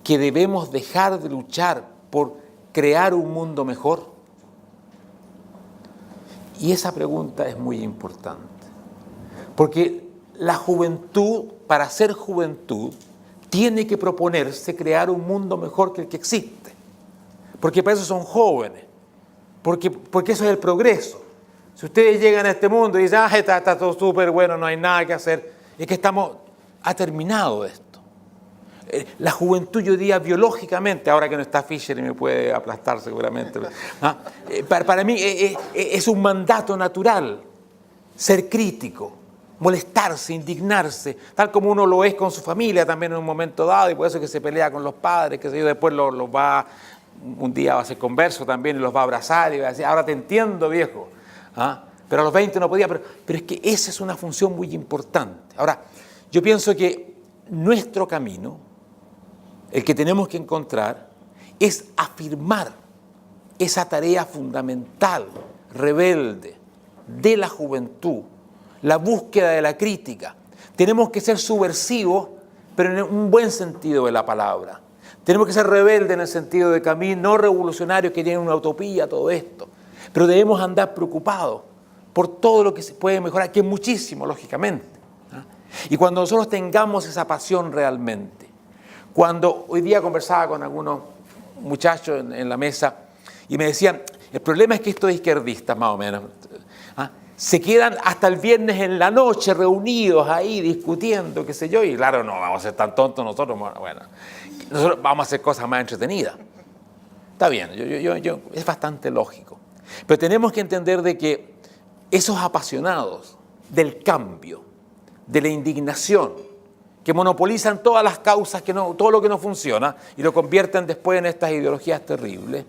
que debemos dejar de luchar por crear un mundo mejor? Y esa pregunta es muy importante, porque la juventud, para ser juventud, tiene que proponerse crear un mundo mejor que el que existe, porque para eso son jóvenes. Porque eso es el progreso. Si ustedes llegan a este mundo y dicen, está todo súper bueno, no hay nada que hacer, es que ha terminado esto. La juventud, yo diría biológicamente, ahora que no está Fischer y me puede aplastar seguramente, para mí es un mandato natural ser crítico, molestarse, indignarse, tal como uno lo es con su familia también en un momento dado, y por eso es que se pelea con los padres, que después los va, un día va a ser converso también y los va a abrazar y va a decir, ahora te entiendo, viejo. ¿Ah? Pero a los 20 no podía, pero es que esa es una función muy importante. Ahora, yo pienso que nuestro camino, el que tenemos que encontrar, es afirmar esa tarea fundamental, rebelde, de la juventud, la búsqueda de la crítica. Tenemos que ser subversivos, pero en un buen sentido de la palabra. Tenemos que ser rebeldes en el sentido de Camus, no revolucionarios que tienen una utopía, todo esto. Pero debemos andar preocupados por todo lo que se puede mejorar, que es muchísimo, lógicamente. Y cuando nosotros tengamos esa pasión realmente, cuando hoy día conversaba con algunos muchachos en la mesa y me decían, el problema es que estos izquierdistas, más o menos, se quedan hasta el viernes en la noche reunidos ahí discutiendo, qué sé yo, y claro, no vamos a ser tan tontos nosotros, bueno, nosotros vamos a hacer cosas más entretenidas. Está bien, es bastante lógico. Pero tenemos que entender de que esos apasionados del cambio, de la indignación, que monopolizan todas las causas, todo lo que no funciona, y lo convierten después en estas ideologías terribles,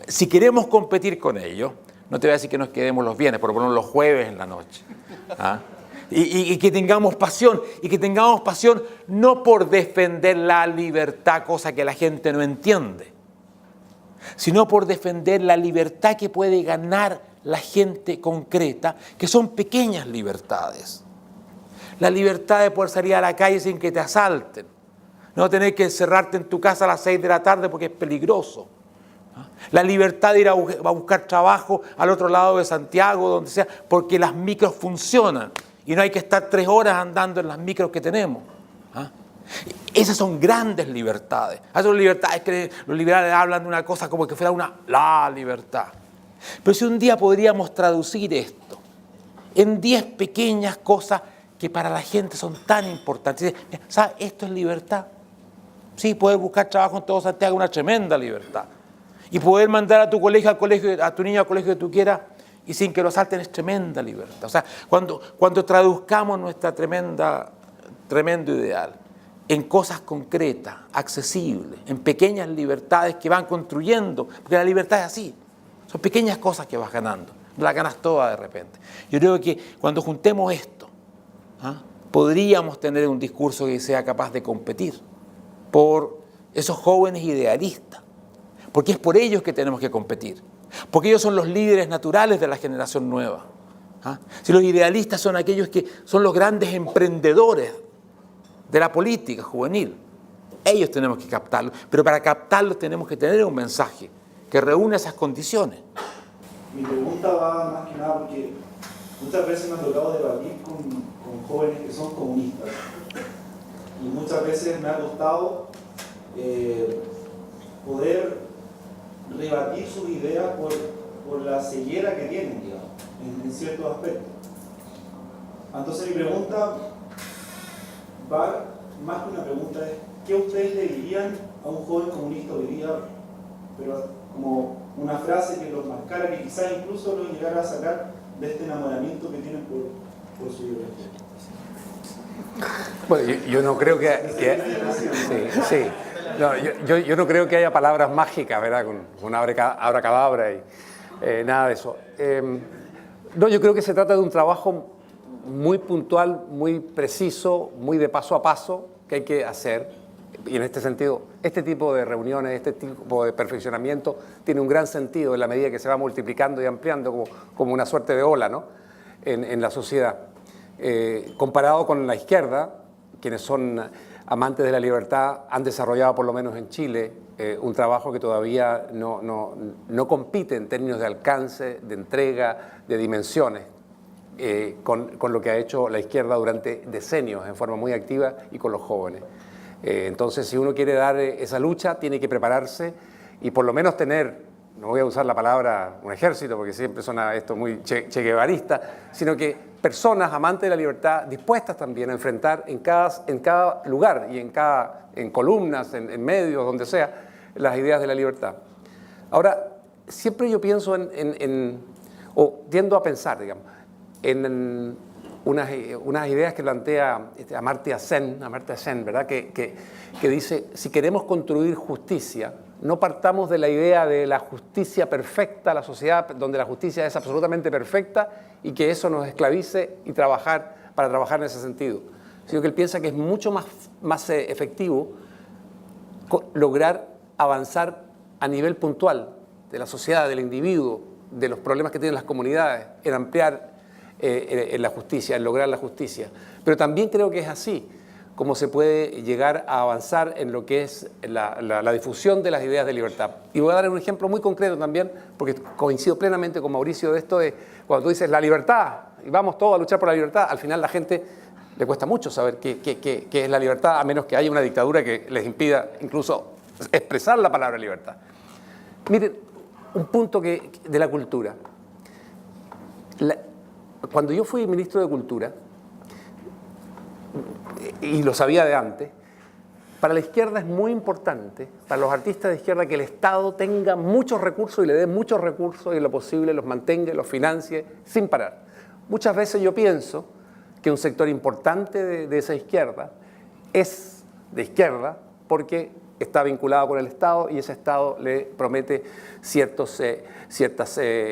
si queremos competir con ellos, no te voy a decir que nos quedemos los viernes, por lo menos los jueves en la noche. Y que tengamos pasión, y que tengamos pasión no por defender la libertad, cosa que la gente no entiende, sino por defender la libertad que puede ganar la gente concreta, que son pequeñas libertades. La libertad de poder salir a la calle sin que te asalten, no tener que encerrarte en tu casa a las 6 de la tarde porque es peligroso. La libertad de ir a buscar trabajo al otro lado de Santiago, donde sea, porque las micros funcionan y no hay que estar 3 horas andando en las micros que tenemos. Esas son grandes libertades. Esas son libertades que los liberales hablan de una cosa como que fuera la libertad. Pero si un día podríamos traducir esto en 10 pequeñas cosas que para la gente son tan importantes. ¿Sabes? Esto es libertad. Sí, poder buscar trabajo en todo Santiago es una tremenda libertad. Y poder mandar a tu colegio, a tu niño al colegio que tú quieras y sin que lo asalten es tremenda libertad. O sea, cuando traduzcamos nuestra tremendo ideal en cosas concretas, accesibles, en pequeñas libertades que van construyendo, porque la libertad es así, son pequeñas cosas que vas ganando, no las ganas todas de repente. Yo creo que cuando juntemos esto, podríamos tener un discurso que sea capaz de competir por esos jóvenes idealistas, porque es por ellos que tenemos que competir, porque ellos son los líderes naturales de la generación nueva. Si los idealistas son aquellos que son los grandes emprendedores de la política juvenil, ellos tenemos que captarlos, pero para captarlos tenemos que tener un mensaje que reúna esas condiciones. Mi pregunta va más que nada porque muchas veces me ha tocado debatir con jóvenes que son comunistas y muchas veces me ha costado poder rebatir sus ideas por la ceguera que tienen, digamos, en ciertos aspectos. Entonces mi pregunta va, más que una pregunta, es ¿qué ustedes le dirían a un joven comunista hoy día, pero como una frase que los marcara, que quizás incluso los llegara a sacar de este enamoramiento que tienen por su ideología? Bueno, yo no creo que sí. No, yo no creo que haya palabras mágicas, ¿verdad? Con abracadabra y nada de eso. No, yo creo que se trata de un trabajo muy puntual, muy preciso, muy de paso a paso que hay que hacer. Y en este sentido, este tipo de reuniones, este tipo de perfeccionamiento tiene un gran sentido en la medida que se va multiplicando y ampliando como una suerte de ola, ¿no? en la sociedad. Comparado con la izquierda, quienes son amantes de la libertad han desarrollado, por lo menos en Chile, un trabajo que todavía no compite en términos de alcance, de entrega, de dimensiones, con lo que ha hecho la izquierda durante decenios en forma muy activa y con los jóvenes. Entonces, si uno quiere dar esa lucha, tiene que prepararse y por lo menos tener, no voy a usar la palabra un ejército porque siempre suena esto muy che guevarista, sino que personas amantes de la libertad dispuestas también a enfrentar en cada lugar y en columnas, en medios, donde sea, las ideas de la libertad. Ahora, siempre yo pienso o tiendo a pensar, digamos, en unas ideas que plantea Amartya Sen, ¿verdad? Que dice, si queremos construir justicia, no partamos de la idea de la justicia perfecta, la sociedad donde la justicia es absolutamente perfecta y que eso nos esclavice y para trabajar en ese sentido, sino que él piensa que es mucho más efectivo lograr avanzar a nivel puntual de la sociedad, del individuo, de los problemas que tienen las comunidades, en ampliar en la justicia, en lograr la justicia. Pero también creo que es así como se puede llegar a avanzar en lo que es la difusión de las ideas de libertad. Y voy a dar un ejemplo muy concreto también, porque coincido plenamente con Mauricio de esto de cuando tú dices la libertad, y vamos todos a luchar por la libertad, al final la gente le cuesta mucho saber qué es la libertad, a menos que haya una dictadura que les impida incluso expresar la palabra libertad. Miren, un punto de la cultura. Cuando yo fui ministro de Cultura, y lo sabía de antes, para la izquierda es muy importante, para los artistas de izquierda, que el Estado tenga muchos recursos y le dé muchos recursos y en lo posible los mantenga y los financie sin parar. Muchas veces yo pienso que un sector importante de esa izquierda es de izquierda porque está vinculado con el Estado y ese Estado le promete ciertas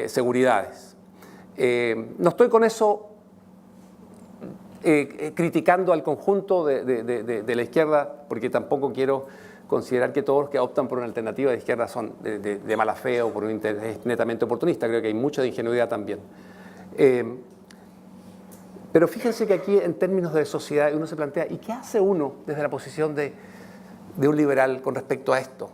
seguridades. No estoy con eso criticando al conjunto de la izquierda, porque tampoco quiero considerar que todos los que optan por una alternativa de izquierda son de mala fe o por un interés netamente oportunista. Creo que hay mucha de ingenuidad también. Pero fíjense que aquí, en términos de sociedad, uno se plantea, ¿y qué hace uno desde la posición de un liberal con respecto a esto?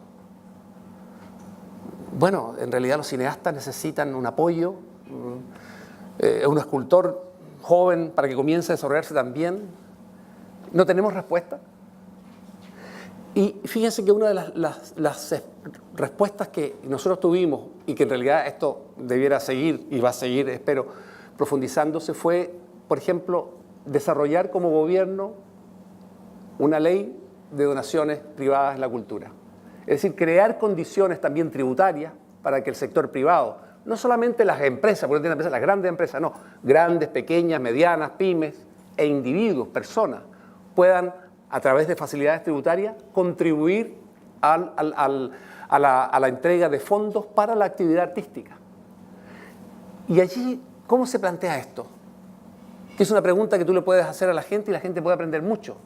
Bueno, en realidad los cineastas necesitan un apoyo, un escultor joven para que comience a desarrollarse también. No tenemos respuesta. Y fíjense que una de las respuestas que nosotros tuvimos, y que en realidad esto debiera seguir, y va a seguir, espero, profundizándose, fue, por ejemplo, desarrollar como gobierno una ley de donaciones privadas en la cultura. Es decir, crear condiciones también tributarias para que el sector privado, no solamente las empresas, porque tienen empresas, las grandes empresas, no, grandes, pequeñas, medianas, pymes e individuos, personas, puedan, a través de facilidades tributarias, contribuir a la entrega de fondos para la actividad artística. Y allí, ¿cómo se plantea esto? Que es una pregunta que tú le puedes hacer a la gente y la gente puede aprender mucho.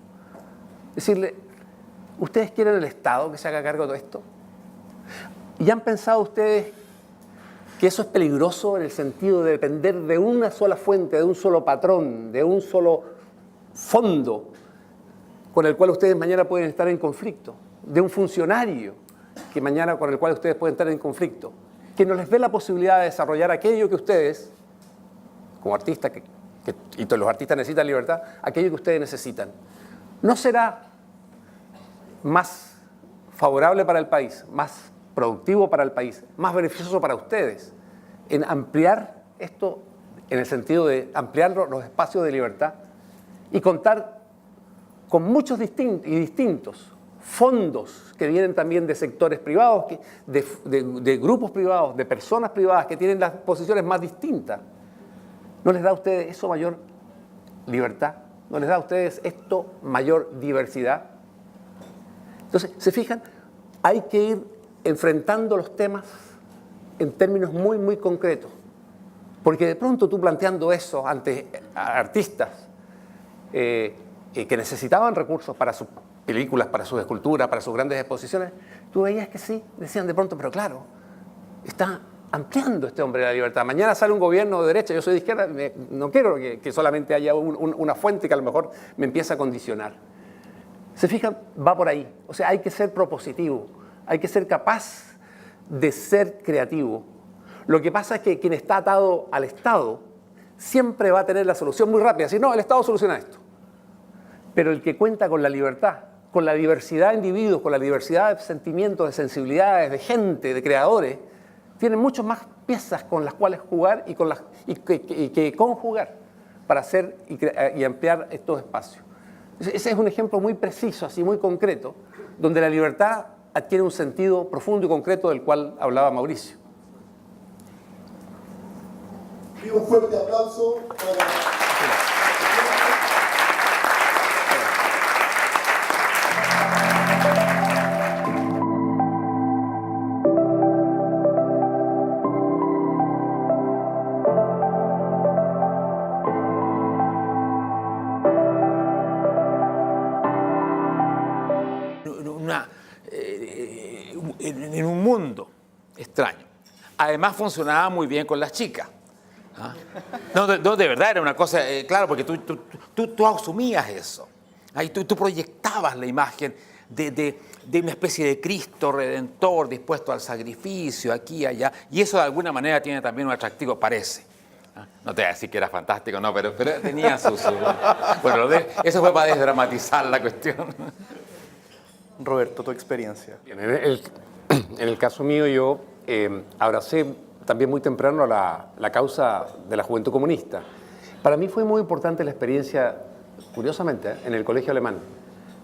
Decirle, ¿ustedes quieren el Estado que se haga cargo de todo esto? ¿Y han pensado ustedes que eso es peligroso en el sentido de depender de una sola fuente, de un solo patrón, de un solo fondo con el cual ustedes mañana pueden estar en conflicto, de un funcionario que mañana con el cual ustedes pueden estar en conflicto, que no les dé la posibilidad de desarrollar aquello que ustedes, como artistas, y todos los artistas necesitan libertad, aquello que ustedes necesitan? ¿No será más favorable para el país, más productivo para el país, más beneficioso para ustedes, en ampliar esto, en el sentido de ampliar los espacios de libertad y contar con muchos distintos fondos que vienen también de sectores privados, de grupos privados, de personas privadas que tienen las posiciones más distintas? ¿No les da a ustedes eso mayor libertad? ¿No les da a ustedes esto mayor diversidad? Entonces, ¿se fijan? Hay que ir enfrentando los temas en términos muy, muy concretos. Porque de pronto tú planteando eso ante artistas que necesitaban recursos para sus películas, para sus esculturas, para sus grandes exposiciones, tú veías que sí, decían de pronto, pero claro, está ampliando este hombre la libertad. Mañana sale un gobierno de derecha, yo soy de izquierda, no quiero que solamente haya una fuente que a lo mejor me empiece a condicionar. ¿Se fijan? Va por ahí. O sea, hay que ser propositivo, hay que ser capaz de ser creativo. Lo que pasa es que quien está atado al Estado siempre va a tener la solución muy rápida. Si no, el Estado soluciona esto. Pero el que cuenta con la libertad, con la diversidad de individuos, con la diversidad de sentimientos, de sensibilidades, de gente, de creadores, tiene muchas más piezas con las cuales jugar y que conjugar para hacer y ampliar estos espacios. Ese es un ejemplo muy preciso, así muy concreto, donde la libertad adquiere un sentido profundo y concreto del cual hablaba Mauricio. Y un fuerte aplauso para... en un mundo extraño. Además funcionaba muy bien con las chicas. ¿Ah? No, de verdad era una cosa, claro, porque tú asumías eso. Ahí tú proyectabas la imagen de una especie de Cristo redentor dispuesto al sacrificio aquí y allá, y eso de alguna manera tiene también un atractivo, parece. ¿Ah? No te voy a decir que era fantástico, no, pero tenía su... Bueno, eso fue para desdramatizar la cuestión. Roberto, tu experiencia. Bien, en el caso mío yo abracé también muy temprano la causa de la Juventud Comunista. Para mí fue muy importante la experiencia, curiosamente, en el Colegio Alemán,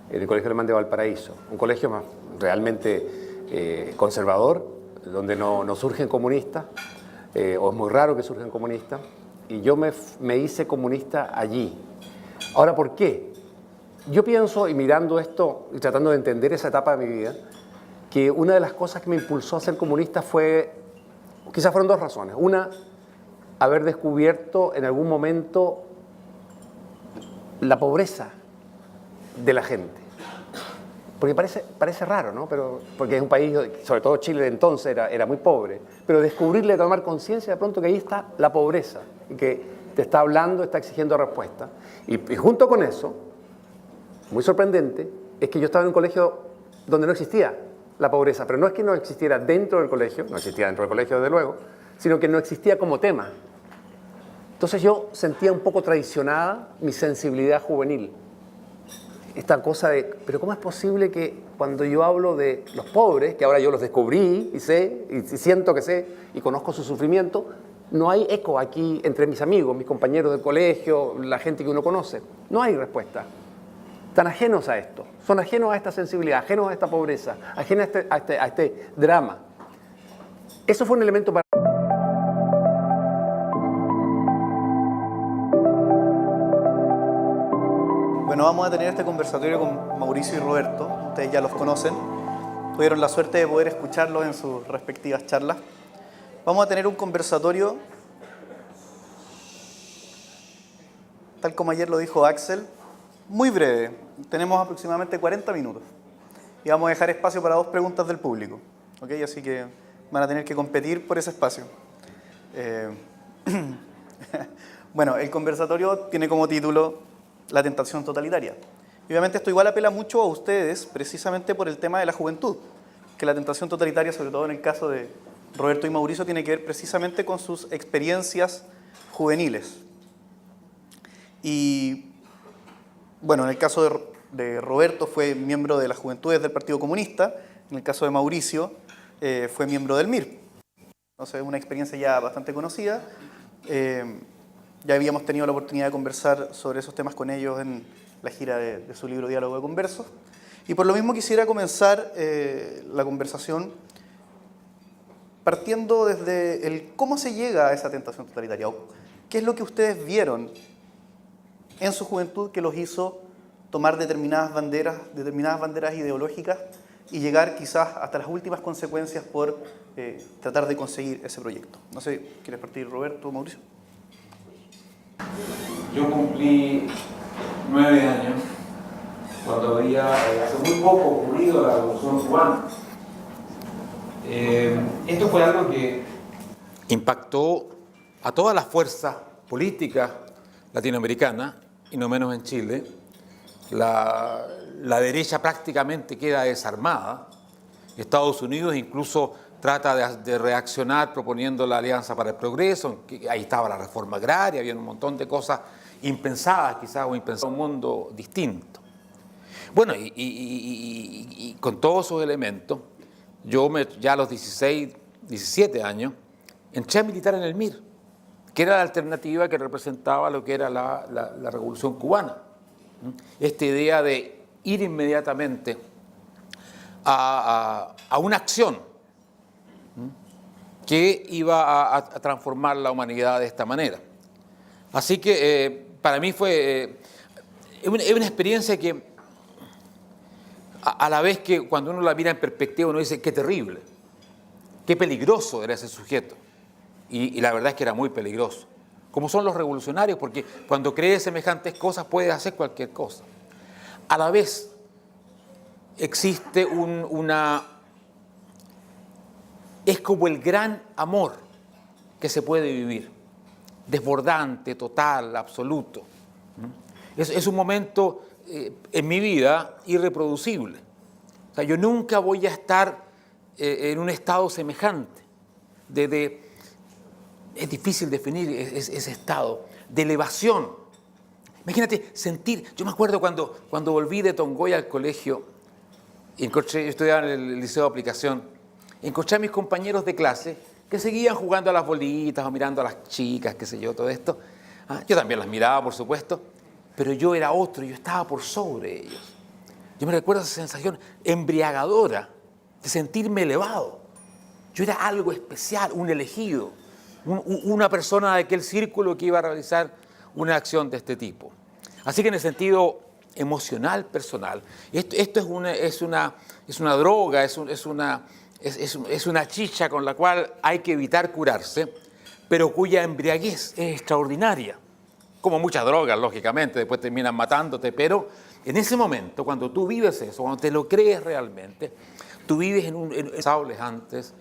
en el Colegio Alemán de Valparaíso, un colegio más realmente conservador, donde no surgen comunistas, o es muy raro que surjan comunistas, y yo me hice comunista allí. Ahora, ¿por qué? Yo pienso, y mirando esto y tratando de entender esa etapa de mi vida, que una de las cosas que me impulsó a ser comunista quizás fueron dos razones. Una, haber descubierto en algún momento la pobreza de la gente. Porque parece raro, ¿no? Porque es un país, sobre todo Chile de entonces, era muy pobre. Pero descubrirle, tomar conciencia de pronto que ahí está la pobreza, y que te está hablando, está exigiendo respuesta. Y junto con eso, muy sorprendente, es que yo estaba en un colegio donde no existía la pobreza, pero no es que no existiera dentro del colegio, no existía dentro del colegio desde luego, sino que no existía como tema. Entonces yo sentía un poco traicionada mi sensibilidad juvenil. Esta cosa de, pero ¿cómo es posible que cuando yo hablo de los pobres, que ahora yo los descubrí y sé, y siento que sé, y conozco su sufrimiento, no hay eco aquí entre mis amigos, mis compañeros del colegio, la gente que uno conoce? No hay respuesta. Están ajenos a esto, son ajenos a esta sensibilidad, ajenos a esta pobreza, ajenos a este drama. Eso fue un elemento para... Bueno, vamos a tener este conversatorio con Mauricio y Roberto. Ustedes ya los conocen. Tuvieron la suerte de poder escucharlos en sus respectivas charlas. Vamos a tener un conversatorio, tal como ayer lo dijo Axel, muy breve. Tenemos aproximadamente 40 minutos. Y vamos a dejar espacio para 2 preguntas del público. ¿Ok? Así que van a tener que competir por ese espacio. Bueno, el conversatorio tiene como título La tentación totalitaria. Y obviamente esto igual apela mucho a ustedes, precisamente por el tema de la juventud, que la tentación totalitaria, sobre todo en el caso de Roberto y Mauricio, tiene que ver precisamente con sus experiencias juveniles. Y bueno, en el caso de Roberto fue miembro de las Juventudes del Partido Comunista, en el caso de Mauricio fue miembro del MIR. Entonces, una experiencia ya bastante conocida. Ya habíamos tenido la oportunidad de conversar sobre esos temas con ellos en la gira de su libro Diálogo de Conversos. Y por lo mismo quisiera comenzar la conversación partiendo desde el cómo se llega a esa tentación totalitaria. ¿Qué es lo que ustedes vieron en su juventud que los hizo tomar determinadas banderas ideológicas y llegar quizás hasta las últimas consecuencias por tratar de conseguir ese proyecto? No sé, ¿quieres partir, Roberto o Mauricio? Yo cumplí 9 años cuando había hace muy poco ocurrido la Revolución Cubana. Esto fue algo que impactó a todas las fuerzas políticas latinoamericanas, y no menos en Chile. La derecha prácticamente queda desarmada. Estados Unidos incluso trata de reaccionar proponiendo la Alianza para el Progreso, que ahí estaba la reforma agraria, había un montón de cosas impensadas quizás, o impensadas, un mundo distinto. Bueno, y con todos esos elementos, ya a los 16, 17 años, entré a militar en el MIR, que era la alternativa que representaba lo que era la Revolución Cubana. Esta idea de ir inmediatamente a una acción que iba a transformar la humanidad de esta manera. Así que para mí fue una experiencia que a la vez que cuando uno la mira en perspectiva uno dice qué terrible, qué peligroso era ese sujeto. Y la verdad es que era muy peligroso. Como son los revolucionarios, porque cuando crees semejantes cosas puedes hacer cualquier cosa. A la vez, existe es como el gran amor que se puede vivir, desbordante, total, absoluto. Es un momento en mi vida irreproducible. O sea, yo nunca voy a estar en un estado semejante. Es difícil definir ese estado de elevación. Imagínate sentir, yo me acuerdo cuando volví de Tongoy al colegio, yo estudiaba en el Liceo de Aplicación, encontré a mis compañeros de clase que seguían jugando a las bolitas o mirando a las chicas, qué sé yo, todo esto. Yo también las miraba, por supuesto, pero yo era otro, yo estaba por sobre ellos. Yo me recuerdo esa sensación embriagadora de sentirme elevado. Yo era algo especial, un elegido, una persona de aquel círculo que iba a realizar una acción de este tipo. Así que en el sentido emocional, personal, esto es una droga, es una chicha con la cual hay que evitar curarse, pero cuya embriaguez es extraordinaria. Como muchas drogas, lógicamente, después terminan matándote, pero en ese momento, cuando tú vives eso, cuando te lo crees realmente, tú vives en sables antes,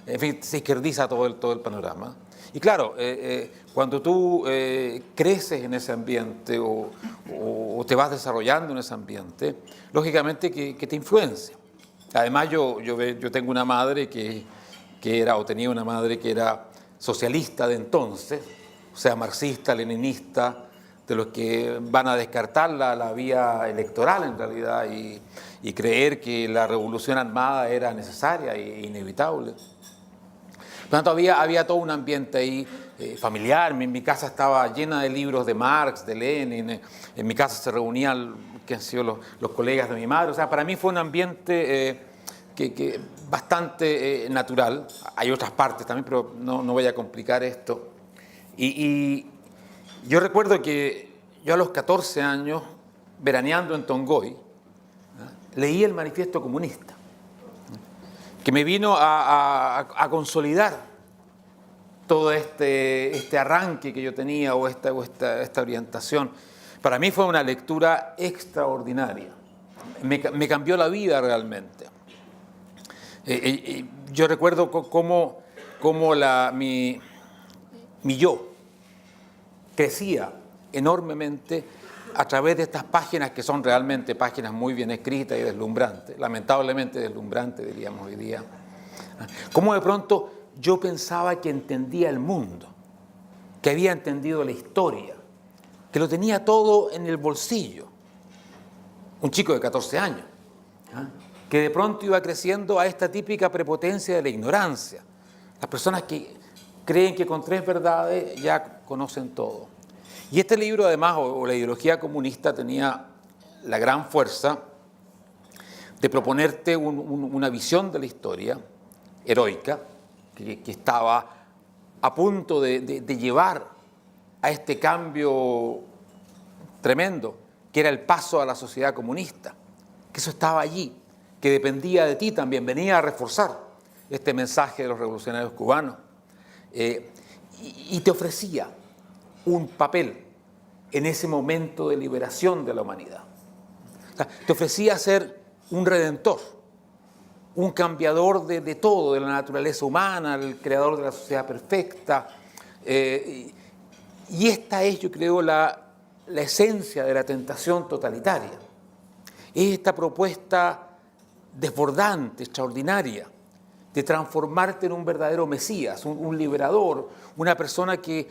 en fin, se izquierdiza todo el panorama. Y claro, cuando tú creces en ese ambiente o te vas desarrollando en ese ambiente, lógicamente que te influencia. Además, yo tengo una madre tenía una madre que era socialista de entonces, o sea, marxista, leninista, de los que van a descartar la vía electoral en realidad y creer que la revolución armada era necesaria e inevitable. Por lo tanto, había todo un ambiente ahí familiar. Mi casa estaba llena de libros de Marx, de Lenin. En mi casa se reunían que han sido los colegas de mi madre. O sea, para mí fue un ambiente que bastante natural. Hay otras partes también, pero no voy a complicar esto. Y yo recuerdo que yo a los 14 años, veraneando en Tongoy, leí el Manifiesto Comunista, que me vino a consolidar todo este arranque que yo tenía o esta orientación. Para mí fue una lectura extraordinaria. Me cambió la vida realmente. Yo recuerdo cómo mi yo crecía enormemente a través de estas páginas que son realmente páginas muy bien escritas y deslumbrantes, lamentablemente deslumbrantes diríamos hoy día. Cómo de pronto yo pensaba que entendía el mundo, que había entendido la historia, que lo tenía todo en el bolsillo. Un chico de 14 años, que de pronto iba creciendo a esta típica prepotencia de la ignorancia. Las personas que creen que con 3 verdades ya conocen todo. Y este libro, además, o la ideología comunista, tenía la gran fuerza de proponerte una visión de la historia heroica, que estaba a punto de llevar a este cambio tremendo, que era el paso a la sociedad comunista, que eso estaba allí, que dependía de ti también, venía a reforzar este mensaje de los revolucionarios cubanos, y te ofrecía un papel en ese momento de liberación de la humanidad. O sea, te ofrecía ser un redentor, un cambiador de todo, de la naturaleza humana, el creador de la sociedad perfecta. Y esta es, yo creo, la esencia de la tentación totalitaria. Es esta propuesta desbordante, extraordinaria, de transformarte en un verdadero Mesías, un liberador, una persona que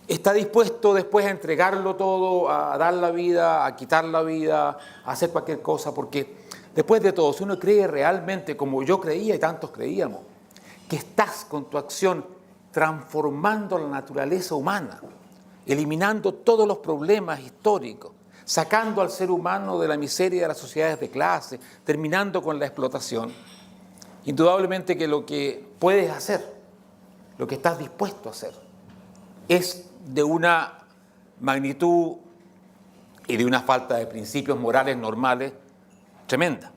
está dispuesto después a entregarlo todo, a dar la vida, a quitar la vida, a hacer cualquier cosa, porque después de todo, si uno cree realmente, como yo creía y tantos creíamos, que estás con tu acción transformando la naturaleza humana, eliminando todos los problemas históricos, sacando al ser humano de la miseria de las sociedades de clase, terminando con la explotación, indudablemente que lo que puedes hacer, lo que estás dispuesto a hacer, es de una magnitud y de una falta de principios morales normales tremenda.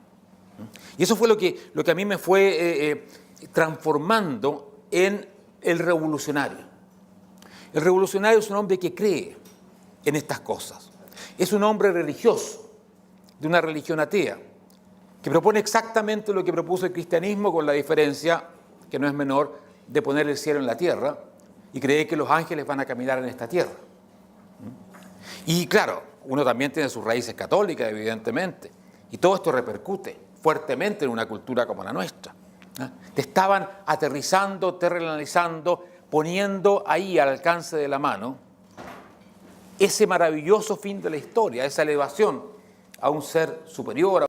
Y eso fue lo que a mí me fue transformando en el revolucionario. El revolucionario es un hombre que cree en estas cosas. Es un hombre religioso, de una religión atea, que propone exactamente lo que propuso el cristianismo, con la diferencia, que no es menor, de poner el cielo en la tierra y creer que los ángeles van a caminar en esta tierra. Y claro, uno también tiene sus raíces católicas, evidentemente, y todo esto repercute fuertemente en una cultura como la nuestra. Te estaban aterrizando, terrenalizando, poniendo ahí al alcance de la mano ese maravilloso fin de la historia, esa elevación a un ser superior,